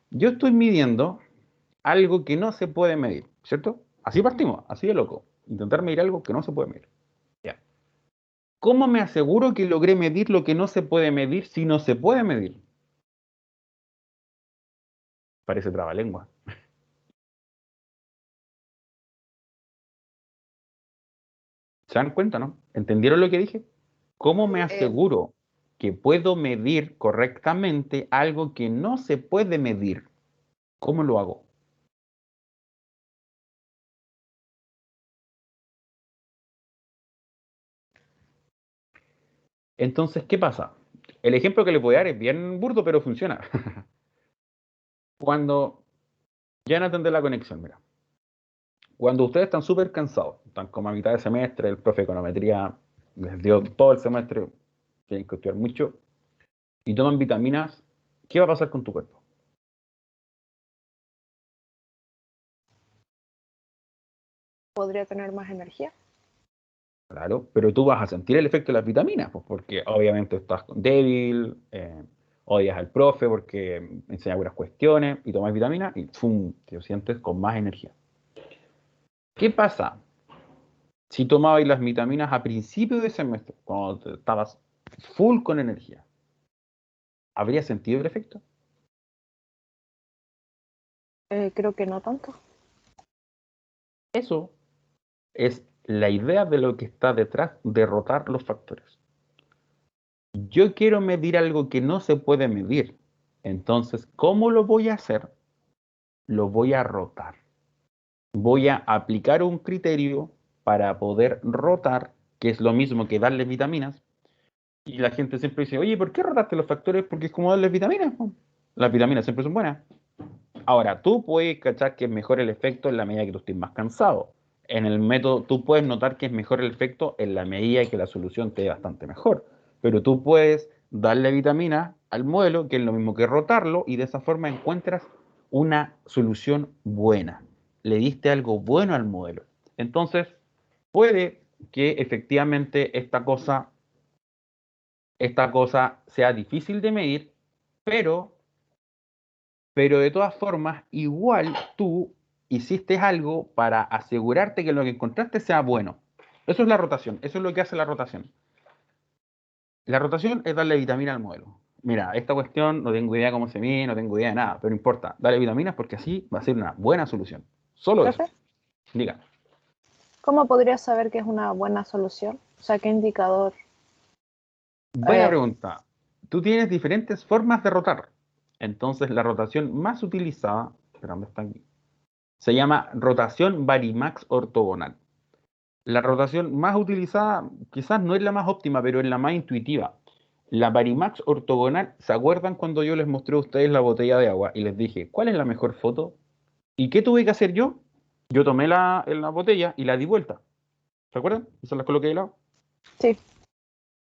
Yo estoy midiendo algo que no se puede medir, ¿cierto? Así partimos, así de loco. Intentar medir algo que no se puede medir. Ya. ¿Cómo me aseguro que logré medir lo que no se puede medir si no se puede medir? Parece trabalengua. ¿Se dan cuenta, no? ¿Entendieron lo que dije? ¿Cómo me aseguro que puedo medir correctamente algo que no se puede medir? ¿Cómo lo hago? Entonces, ¿qué pasa? El ejemplo que les voy a dar es bien burdo, pero funciona. Cuando ya no atender la conexión, mira. Cuando ustedes están súper cansados, están como a mitad de semestre, el profe de econometría les dio todo el semestre, tienen que estudiar mucho, y toman vitaminas, ¿qué va a pasar con tu cuerpo? ¿Podría tener más energía? Claro, pero tú vas a sentir el efecto de las vitaminas, pues porque obviamente estás débil, odias al profe porque enseña buenas cuestiones y tomas vitaminas y ¡fum! Te sientes con más energía. ¿Qué pasa si tomabas las vitaminas a principio de semestre, cuando estabas full con energía? ¿Habría sentido el efecto? Creo que no tanto. Eso es la idea de lo que está detrás de rotar los factores. Yo quiero medir algo que no se puede medir. Entonces, ¿cómo lo voy a hacer? Lo voy a rotar. Voy a aplicar un criterio para poder rotar, que es lo mismo que darle vitaminas. Y la gente siempre dice, oye, ¿por qué rotaste los factores? Porque es como darles vitaminas, ¿no? Las vitaminas siempre son buenas. Ahora, tú puedes cachar que es mejor el efecto en la medida que tú estés más cansado. En el método, tú puedes notar que es mejor el efecto en la medida que la solución te dé bastante mejor. Pero tú puedes darle vitamina al modelo, que es lo mismo que rotarlo, y de esa forma encuentras una solución buena. Le diste algo bueno al modelo. Entonces, puede que efectivamente esta cosa sea difícil de medir, pero de todas formas, igual tú hiciste algo para asegurarte que lo que encontraste sea bueno. Eso es la rotación, eso es lo que hace la rotación. La rotación es darle vitamina al modelo. Mira, esta cuestión no tengo idea cómo se mide, no tengo idea de nada, pero no importa, dale vitaminas porque así va a ser una buena solución. Solo eso. Profe, Diga. ¿Cómo podrías saber que es una buena solución? O sea, ¿qué indicador? Buena pregunta. Tú tienes diferentes formas de rotar. Entonces, la rotación más utilizada, espera, ¿dónde está aquí? Se llama rotación Varimax ortogonal. La rotación más utilizada quizás no es la más óptima, pero es la más intuitiva. La Varimax ortogonal, ¿se acuerdan cuando yo les mostré a ustedes la botella de agua y les dije, ¿cuál es la mejor foto? ¿Y qué tuve que hacer yo? Yo tomé la botella y la di vuelta. ¿Se acuerdan? Y se las coloqué de lado. Sí.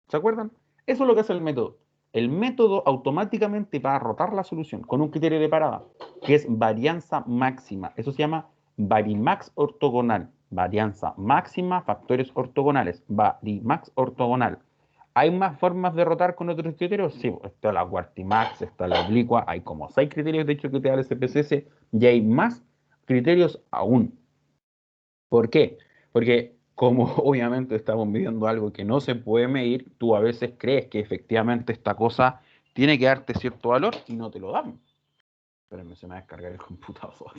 ¿Se acuerdan? Eso es lo que hace el método. El método automáticamente va a rotar la solución con un criterio de parada, que es varianza máxima. Eso se llama Varimax ortogonal. Varianza máxima, factores ortogonales. Varimax ortogonal. ¿Hay más formas de rotar con otros criterios? Sí, está la Quartimax, está la oblicua, hay como 6 criterios de hecho que te da el SPSS y hay más criterios aún. ¿Por qué? Porque como obviamente estamos midiendo algo que no se puede medir, tú a veces crees que efectivamente esta cosa tiene que darte cierto valor y no te lo dan. Espérenme, se me va a descargar el computador.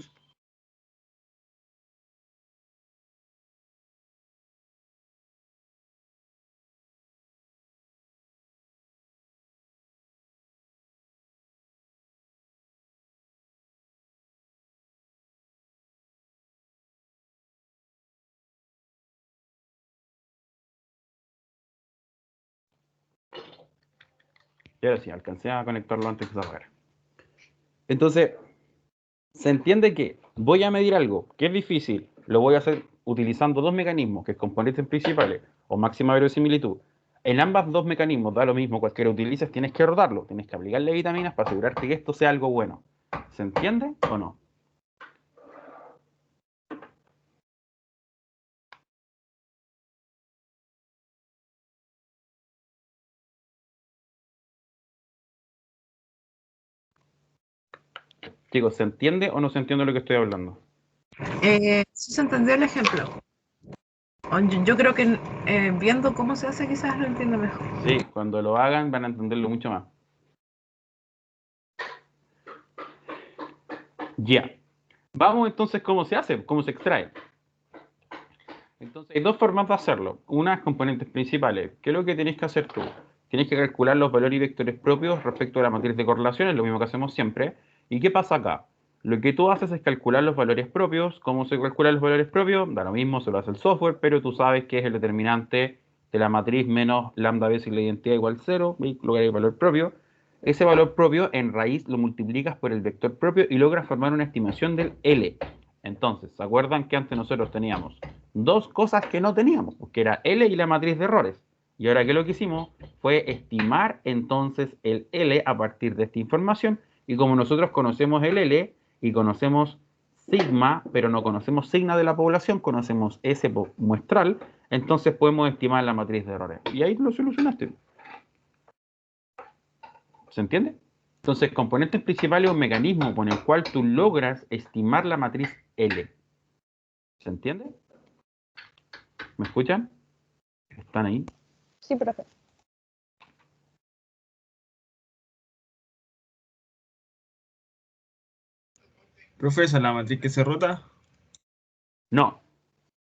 Y ahora sí, alcancé a conectarlo antes que se apagara. Entonces, se entiende que voy a medir algo que es difícil, lo voy a hacer utilizando dos mecanismos, que es componentes principales o máxima verosimilitud. En ambas dos mecanismos da lo mismo, cualquiera utilices, tienes que rotarlo, tienes que aplicarle vitaminas para asegurarte que esto sea algo bueno. ¿Se entiende o no? Chicos, ¿se entiende o no se entiende lo que estoy hablando? Sí se entendió el ejemplo. Yo creo que viendo cómo se hace quizás lo entiendo mejor. Sí, cuando lo hagan van a entenderlo mucho más. Ya. Vamos entonces cómo se hace, cómo se extrae. Entonces hay dos formas de hacerlo. Una es componentes principales. ¿Qué es lo que tenéis que hacer tú? Tienes que calcular los valores y vectores propios respecto a la matriz de correlación, es lo mismo que hacemos siempre. ¿Y qué pasa acá? Lo que tú haces es calcular los valores propios. ¿Cómo se calculan los valores propios? Da lo mismo, se lo hace el software, pero tú sabes que es el determinante de la matriz menos lambda veces la identidad igual 0, y lograr el valor propio. Ese valor propio en raíz lo multiplicas por el vector propio y logras formar una estimación del L. Entonces, ¿se acuerdan que antes nosotros teníamos dos cosas que no teníamos? Que era L y la matriz de errores. Y ahora que lo que hicimos fue estimar entonces el L a partir de esta información. Y como nosotros conocemos el L y conocemos sigma, pero no conocemos sigma de la población, conocemos S muestral, entonces podemos estimar la matriz de errores. Y ahí lo solucionaste. ¿Se entiende? Entonces, componentes principales es un mecanismo con el cual tú logras estimar la matriz L. ¿Se entiende? ¿Me escuchan? ¿Están ahí? Sí, profe. Profe, ¿esa es la matriz que se rota? No.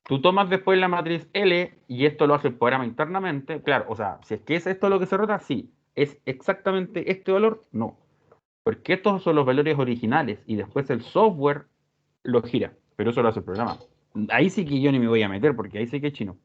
Tú tomas después la matriz L y esto lo hace el programa internamente. Claro, o sea, si es que es esto lo que se rota, sí. ¿Es exactamente este valor? No. Porque estos son los valores originales y después el software lo gira. Pero eso lo hace el programa. Ahí sí que yo ni me voy a meter porque ahí sí que es chino.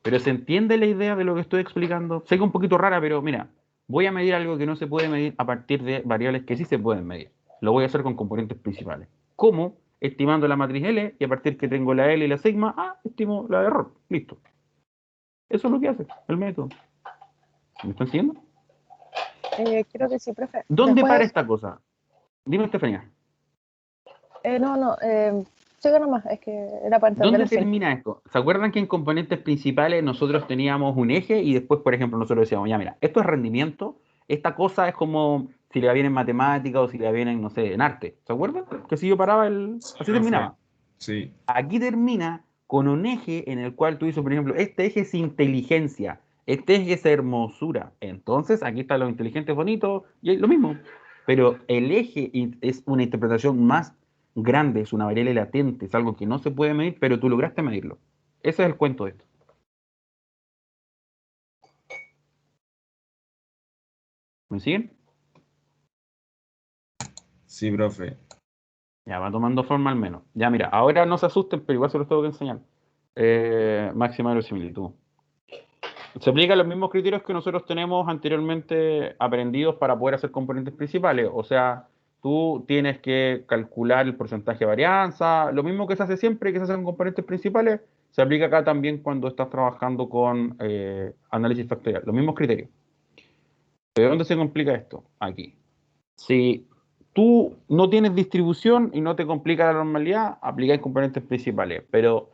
Pero ¿se entiende la idea de lo que estoy explicando? Sé que es un poquito rara, pero mira, voy a medir algo que no se puede medir a partir de variables que sí se pueden medir. Lo voy a hacer con componentes principales. ¿Cómo? Estimando la matriz L y a partir que tengo la L y la sigma, estimo la de error. Listo. Eso es lo que hace el método. ¿Me están siguiendo? Creo que sí, profe. ¿Dónde para Después, esta cosa? Dime, Estefanía. no, sigue nomás, es que era para entender ¿Dónde el fin. termina esto? ¿Se acuerdan que en componentes principales nosotros teníamos un eje y después, por ejemplo, nosotros decíamos, ya mira, esto es rendimiento, esta cosa es como si le viene en matemática o si le viene, no sé, en arte? ¿Se acuerdan? Que si yo paraba así Profe, terminaba. sí. Aquí termina con un eje en el cual tú dices, por ejemplo, este eje es inteligencia, este eje es hermosura. Entonces, aquí está lo inteligente, bonito, y es lo mismo. Pero el eje es una interpretación más grande, es una variable latente, es algo que no se puede medir, pero tú lograste medirlo. Ese es el cuento de esto. ¿Me siguen? Sí, profe. Ya va tomando forma al menos. Ya mira, ahora no se asusten, pero igual se los tengo que enseñar. Máxima verosimilitud. Se aplican los mismos criterios que nosotros tenemos anteriormente aprendidos para poder hacer componentes principales. O sea, tú tienes que calcular el porcentaje de varianza. Lo mismo que se hace siempre que se hacen componentes principales, se aplica acá también cuando estás trabajando con análisis factorial. Los mismos criterios. ¿De dónde se complica esto? Aquí. Si tú no tienes distribución y no te complica la normalidad, aplicáis componentes principales. Pero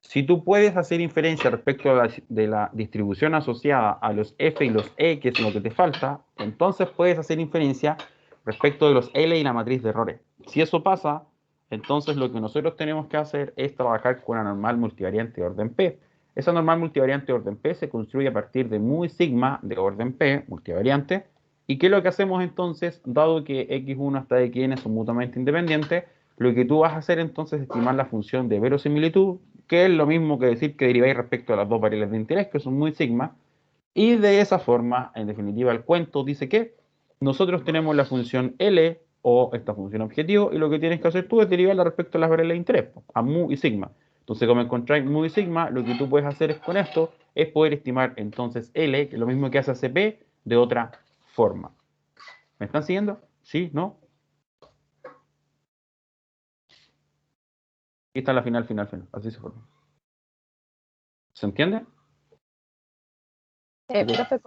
si tú puedes hacer inferencia respecto de la distribución asociada a los F y los E, que es lo que te falta, entonces puedes hacer inferencia respecto de los L y la matriz de errores. Si eso pasa, entonces lo que nosotros tenemos que hacer es trabajar con una normal multivariante de orden P. Esa normal multivariante de orden P se construye a partir de muy sigma de orden P, multivariante. ¿Y qué es lo que hacemos entonces? Dado que x1 hasta xn son mutuamente independientes, lo que tú vas a hacer entonces es estimar la función de verosimilitud, que es lo mismo que decir que deriváis respecto a las dos variables de interés, que son muy sigma, y de esa forma, en definitiva, el cuento dice que nosotros tenemos la función L, o esta función objetivo, y lo que tienes que hacer tú es derivarla respecto a las variables de interés, a mu y sigma. Entonces, como encontráis mu y sigma, lo que tú puedes hacer es con esto, es poder estimar entonces L, que es lo mismo que hace CP, de otra forma. ¿Me están siguiendo? ¿Sí? ¿No? Aquí está la final. Así se forma. ¿Se entiende? Profe,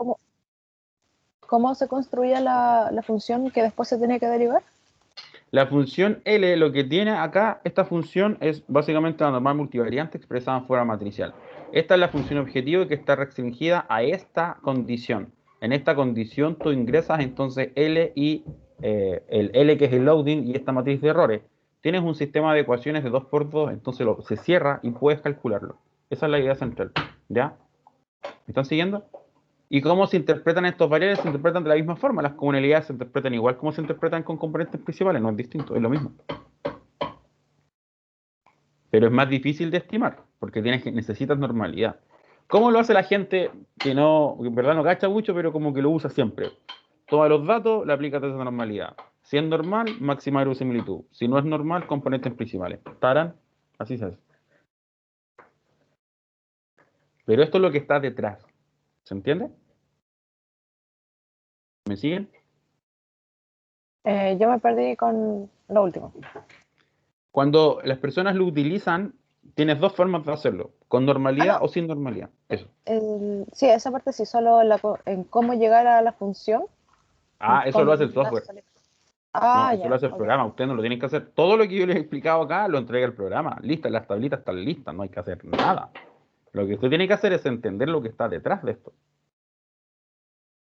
¿cómo se construye la función que después se tiene que derivar? La función L, lo que tiene acá, esta función es básicamente la normal multivariante expresada en forma matricial. Esta es la función objetivo que está restringida a esta condición. En esta condición tú ingresas entonces L y el L que es el loading y esta matriz de errores. Tienes un sistema de ecuaciones de 2×2, entonces se cierra y puedes calcularlo. Esa es la idea central. ¿Ya? ¿Me están siguiendo? ¿Y cómo se interpretan estos variables? Se interpretan de la misma forma. Las comunalidades se interpretan igual como se interpretan con componentes principales. No es distinto, es lo mismo. Pero es más difícil de estimar, porque necesitas normalidad. ¿Cómo lo hace la gente que no, que en verdad no cacha mucho, pero como que lo usa siempre? Toma los datos, le aplicas esa normalidad. Si es normal, máxima verosimilitud. Si no es normal, componentes principales. ¿Estarán? Así se hace. Pero esto es lo que está detrás. ¿Se entiende? ¿Me siguen? Yo me perdí con lo último. Cuando las personas lo utilizan, tienes dos formas de hacerlo, con normalidad o sin normalidad. Eso. Sí, esa parte sí, solo en cómo llegar a la función. Eso lo hace el software. No, eso Ya, lo hace el ok. programa. Ustedes no lo tienen que hacer. Todo lo que yo les he explicado acá lo entrega el programa. Listas, las tablitas están listas, no hay que hacer nada. Lo que usted tiene que hacer es entender lo que está detrás de esto.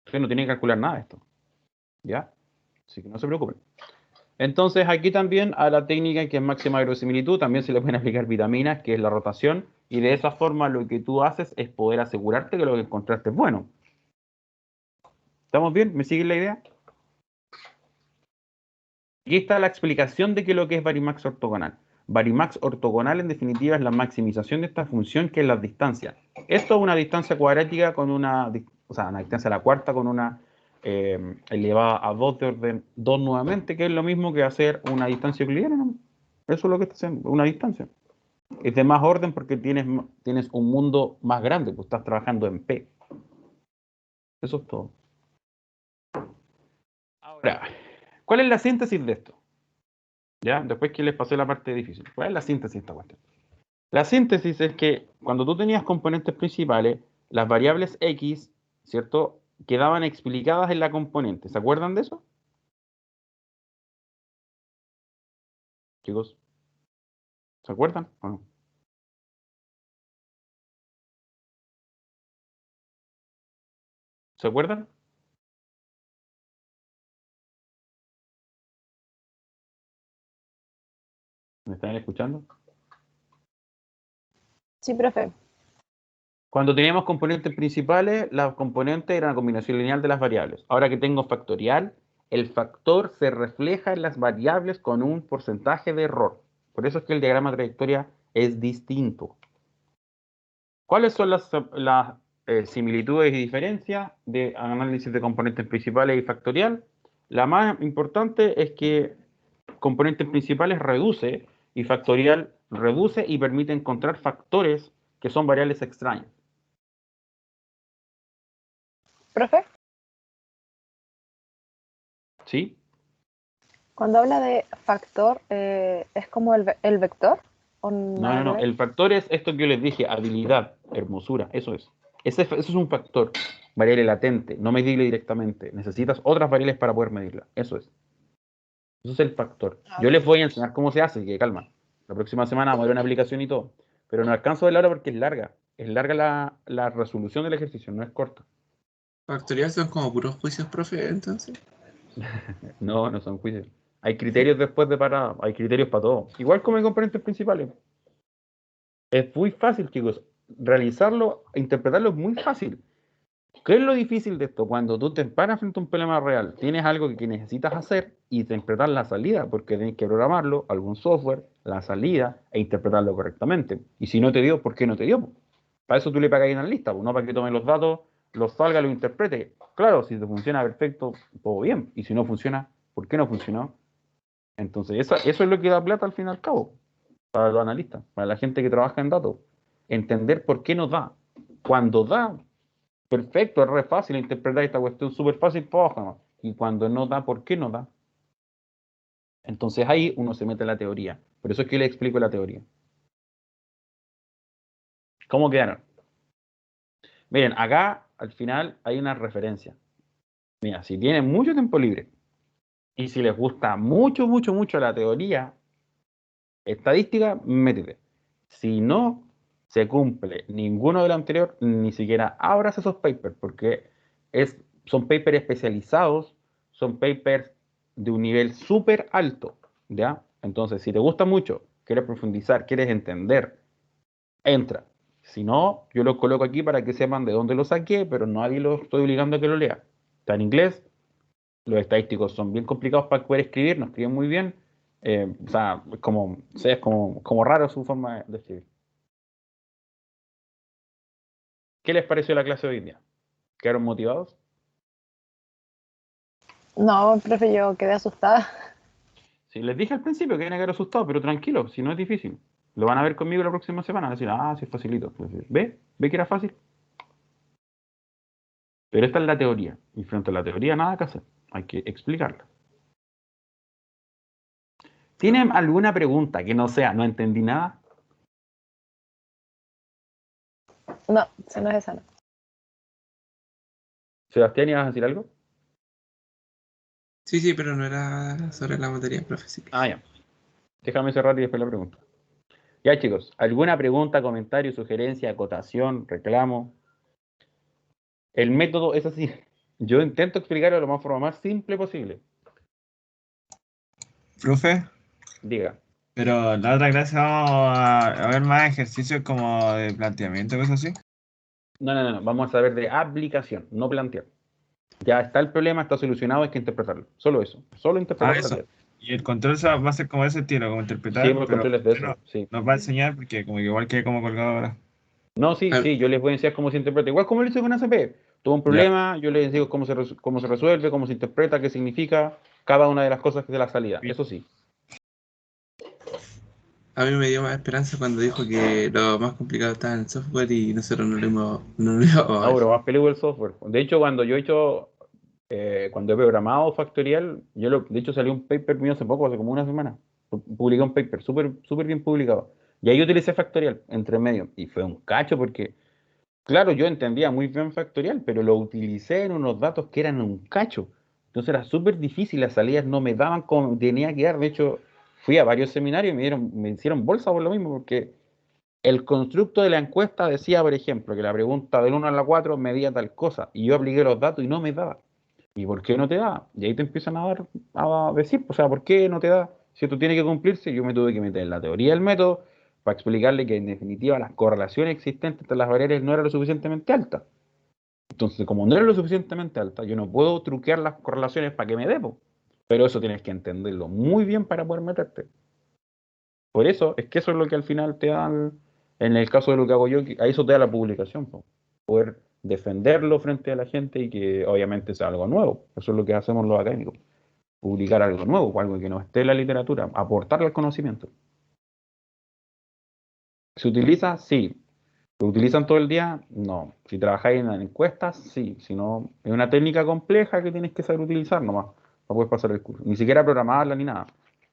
Usted no tiene que calcular nada de esto. ¿Ya? Así que no se preocupen. Entonces, aquí también a la técnica que es máxima verosimilitud, también se le pueden aplicar vitaminas, que es la rotación, y de esa forma lo que tú haces es poder asegurarte que lo que encontraste es bueno. ¿Estamos bien? ¿Me siguen la idea? Aquí está la explicación de qué es lo que es Varimax ortogonal. Varimax ortogonal, en definitiva, es la maximización de esta función, que es la distancia. Esto es una distancia cuadrática con una distancia a la cuarta con una elevada a 2 de orden 2 nuevamente, que es lo mismo que hacer una distancia euclidiana, ¿no? Eso es lo que está haciendo, una distancia. Es de más orden porque tienes un mundo más grande, pues estás trabajando en P. Eso es todo. Ahora, ¿cuál es la síntesis de esto? ¿Ya? Después que les pasé la parte difícil. ¿Cuál es la síntesis de esta cuestión? La síntesis es que cuando tú tenías componentes principales, las variables X, ¿cierto? Quedaban explicadas en la componente. ¿Se acuerdan de eso? Chicos, ¿se acuerdan o no? ¿Se acuerdan? ¿Me están escuchando? Sí, profe. Cuando teníamos componentes principales, las componentes eran una combinación lineal de las variables. Ahora que tengo factorial, el factor se refleja en las variables con un porcentaje de error. Por eso es que el diagrama de trayectoria es distinto. ¿Cuáles son las similitudes y diferencias de análisis de componentes principales y factorial? La más importante es que componentes principales reduce y factorial reduce y permite encontrar factores que son variables extrañas. Profe, ¿Sí? cuando habla de factor, ¿es como el vector? ¿O nada que No. ver? El factor es esto que yo les dije, habilidad, hermosura, eso es. Eso es un factor, variable latente, no medible directamente. Necesitas otras variables para poder medirla, eso es. Eso es el factor. Yo les voy a enseñar cómo se hace, que calma. La próxima semana vamos a ver una aplicación y todo. Pero no alcanzo a verla ahora porque es larga. Es larga la resolución del ejercicio, no es corta. Factorial son como puros juicios, profe, entonces. No son juicios. Hay criterios después de parada, hay criterios para todo. Igual como en componentes principales. Es muy fácil, chicos. Realizarlo, interpretarlo es muy fácil. ¿Qué es lo difícil de esto? Cuando tú te paras frente a un problema real, tienes algo que necesitas hacer y interpretar la salida, porque tienes que programarlo, algún software, la salida e interpretarlo correctamente. Y si no te dio, ¿por qué no te dio? Para eso tú le pagas a una lista, no para que tome los datos, los salga, los interprete. Claro, si te funciona perfecto, todo bien. Y si no funciona, ¿por qué no funcionó? Entonces, eso es lo que da plata al fin y al cabo, para los analistas, para la gente que trabaja en datos. Entender por qué no da. Cuando da, perfecto, es re fácil interpretar esta cuestión, súper fácil para abajo, ¿no? Y cuando no da, ¿por qué no da? Entonces ahí uno se mete en la teoría. Por eso es que le explico la teoría. ¿Cómo quedaron? Miren, acá al final hay una referencia. Mira, si tienen mucho tiempo libre y si les gusta mucho la teoría estadística, métete. Si no se cumple ninguno de lo anterior, ni siquiera abras esos papers, porque son papers especializados, son papers de un nivel súper alto, ¿ya? Entonces, si te gusta mucho, quieres profundizar, quieres entender, entra. Si no, yo lo coloco aquí para que sepan de dónde lo saqué, pero nadie lo estoy obligando a que lo lea. Está en inglés, los estadísticos son bien complicados para poder escribir, no escriben muy bien. O sea, es como raro su forma de escribir. ¿Qué les pareció la clase de hoy día? ¿Quedaron motivados? No, profe, yo quedé asustada. Sí, les dije al principio que iban a quedar asustados, pero tranquilo, si no es difícil. Lo van a ver conmigo la próxima semana, van a decir, sí es facilito. ¿Ve? ¿Ve que era fácil? Pero esta es la teoría, y frente a la teoría nada que hacer, hay que explicarla. ¿Tienen alguna pregunta que no sea, no entendí nada? No, si no es esa, no. Sebastián, ¿ibas a decir algo? Sí, pero no era sobre la materia, profe. Sí. Ya. Déjame cerrar y después la pregunta. Ya, chicos, ¿alguna pregunta, comentario, sugerencia, acotación, reclamo? El método es así. Yo intento explicarlo de la forma más simple posible. Profe, Diga. pero la otra clase vamos a ver más ejercicios como de planteamiento, cosas así. No. Vamos a ver de aplicación, no plantear. Ya está el problema, está solucionado, hay que interpretarlo. Solo eso. Solo interpretar la Eso. teoría. Y el control va a ser como ese estilo, como interpretar, Sí, pues, pero controles de eso. Sí. nos va a enseñar porque como que igual que como colgado ahora. No, sí, yo les voy a enseñar cómo se interpreta. Igual como lo hice con ACP. Tuvo un problema, yo les digo cómo se resuelve, cómo se interpreta, qué significa cada una de las cosas que es de la salida. Eso sí. A mí me dio más esperanza cuando dijo que lo más complicado estaba en el software y nosotros no lo íbamos a No, ver. pero más peludo el software. De hecho, cuando yo he hecho, cuando he programado factorial, de hecho salió un paper mío hace poco, hace como una semana. Publiqué un paper súper bien publicado. Y ahí utilicé factorial entre medio. Y fue un cacho porque, claro, yo entendía muy bien factorial, pero lo utilicé en unos datos que eran un cacho. Entonces era súper difícil, las salidas no me daban como tenía que dar. De hecho, fui a varios seminarios y me hicieron bolsa por lo mismo, porque el constructo de la encuesta decía, por ejemplo, que la pregunta del 1 a la 4 medía tal cosa, y yo apliqué los datos y no me daba. ¿Y por qué no te da? Y ahí te empiezan a decir, o sea, ¿por qué no te da? Si esto tiene que cumplirse, yo me tuve que meter en la teoría del método para explicarle que en definitiva las correlaciones existentes entre las variables no eran lo suficientemente altas. Entonces, como no es lo suficientemente alta, yo no puedo truquear las correlaciones para que me dé, po. Pero eso tienes que entenderlo muy bien para poder meterte. Por eso, es que eso es lo que al final te da, en el caso de lo que hago yo, a eso te da la publicación, po. Poder defenderlo frente a la gente y que obviamente sea algo nuevo. Eso es lo que hacemos los académicos. Publicar algo nuevo, algo que no esté en la literatura, aportarle al conocimiento. ¿Se utiliza? Sí. ¿Lo utilizan todo el día? No. Si trabajáis en encuestas, sí. Si no, es una técnica compleja que tienes que saber utilizar nomás. No puedes pasar el curso. Ni siquiera programarla ni nada.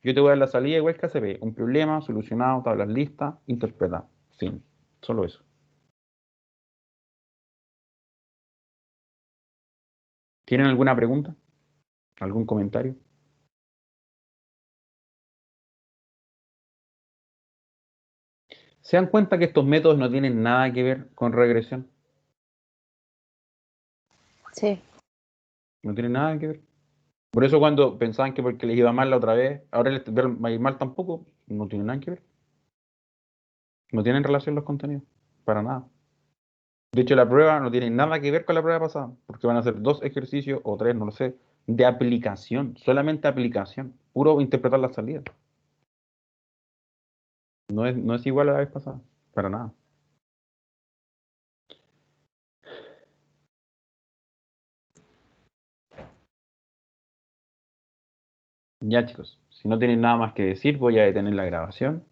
Yo te voy a dar la salida igual que ACP. Un problema solucionado, tablas listas, interpretar. Sí. Solo eso. ¿Tienen alguna pregunta? ¿Algún comentario? ¿Se dan cuenta que estos métodos no tienen nada que ver con regresión? Sí, No tienen nada que ver. Por eso cuando pensaban que porque les iba mal la otra vez, ahora les va a ir mal tampoco, no tiene nada que ver. No tienen relación los contenidos. Para nada. De hecho, la prueba no tiene nada que ver con la prueba pasada, porque van a ser 2 ejercicios o 3, no lo sé, de aplicación, solamente aplicación, puro interpretar la salida. No es igual a la vez pasada, para nada. Ya chicos, si no tienen nada más que decir, voy a detener la grabación.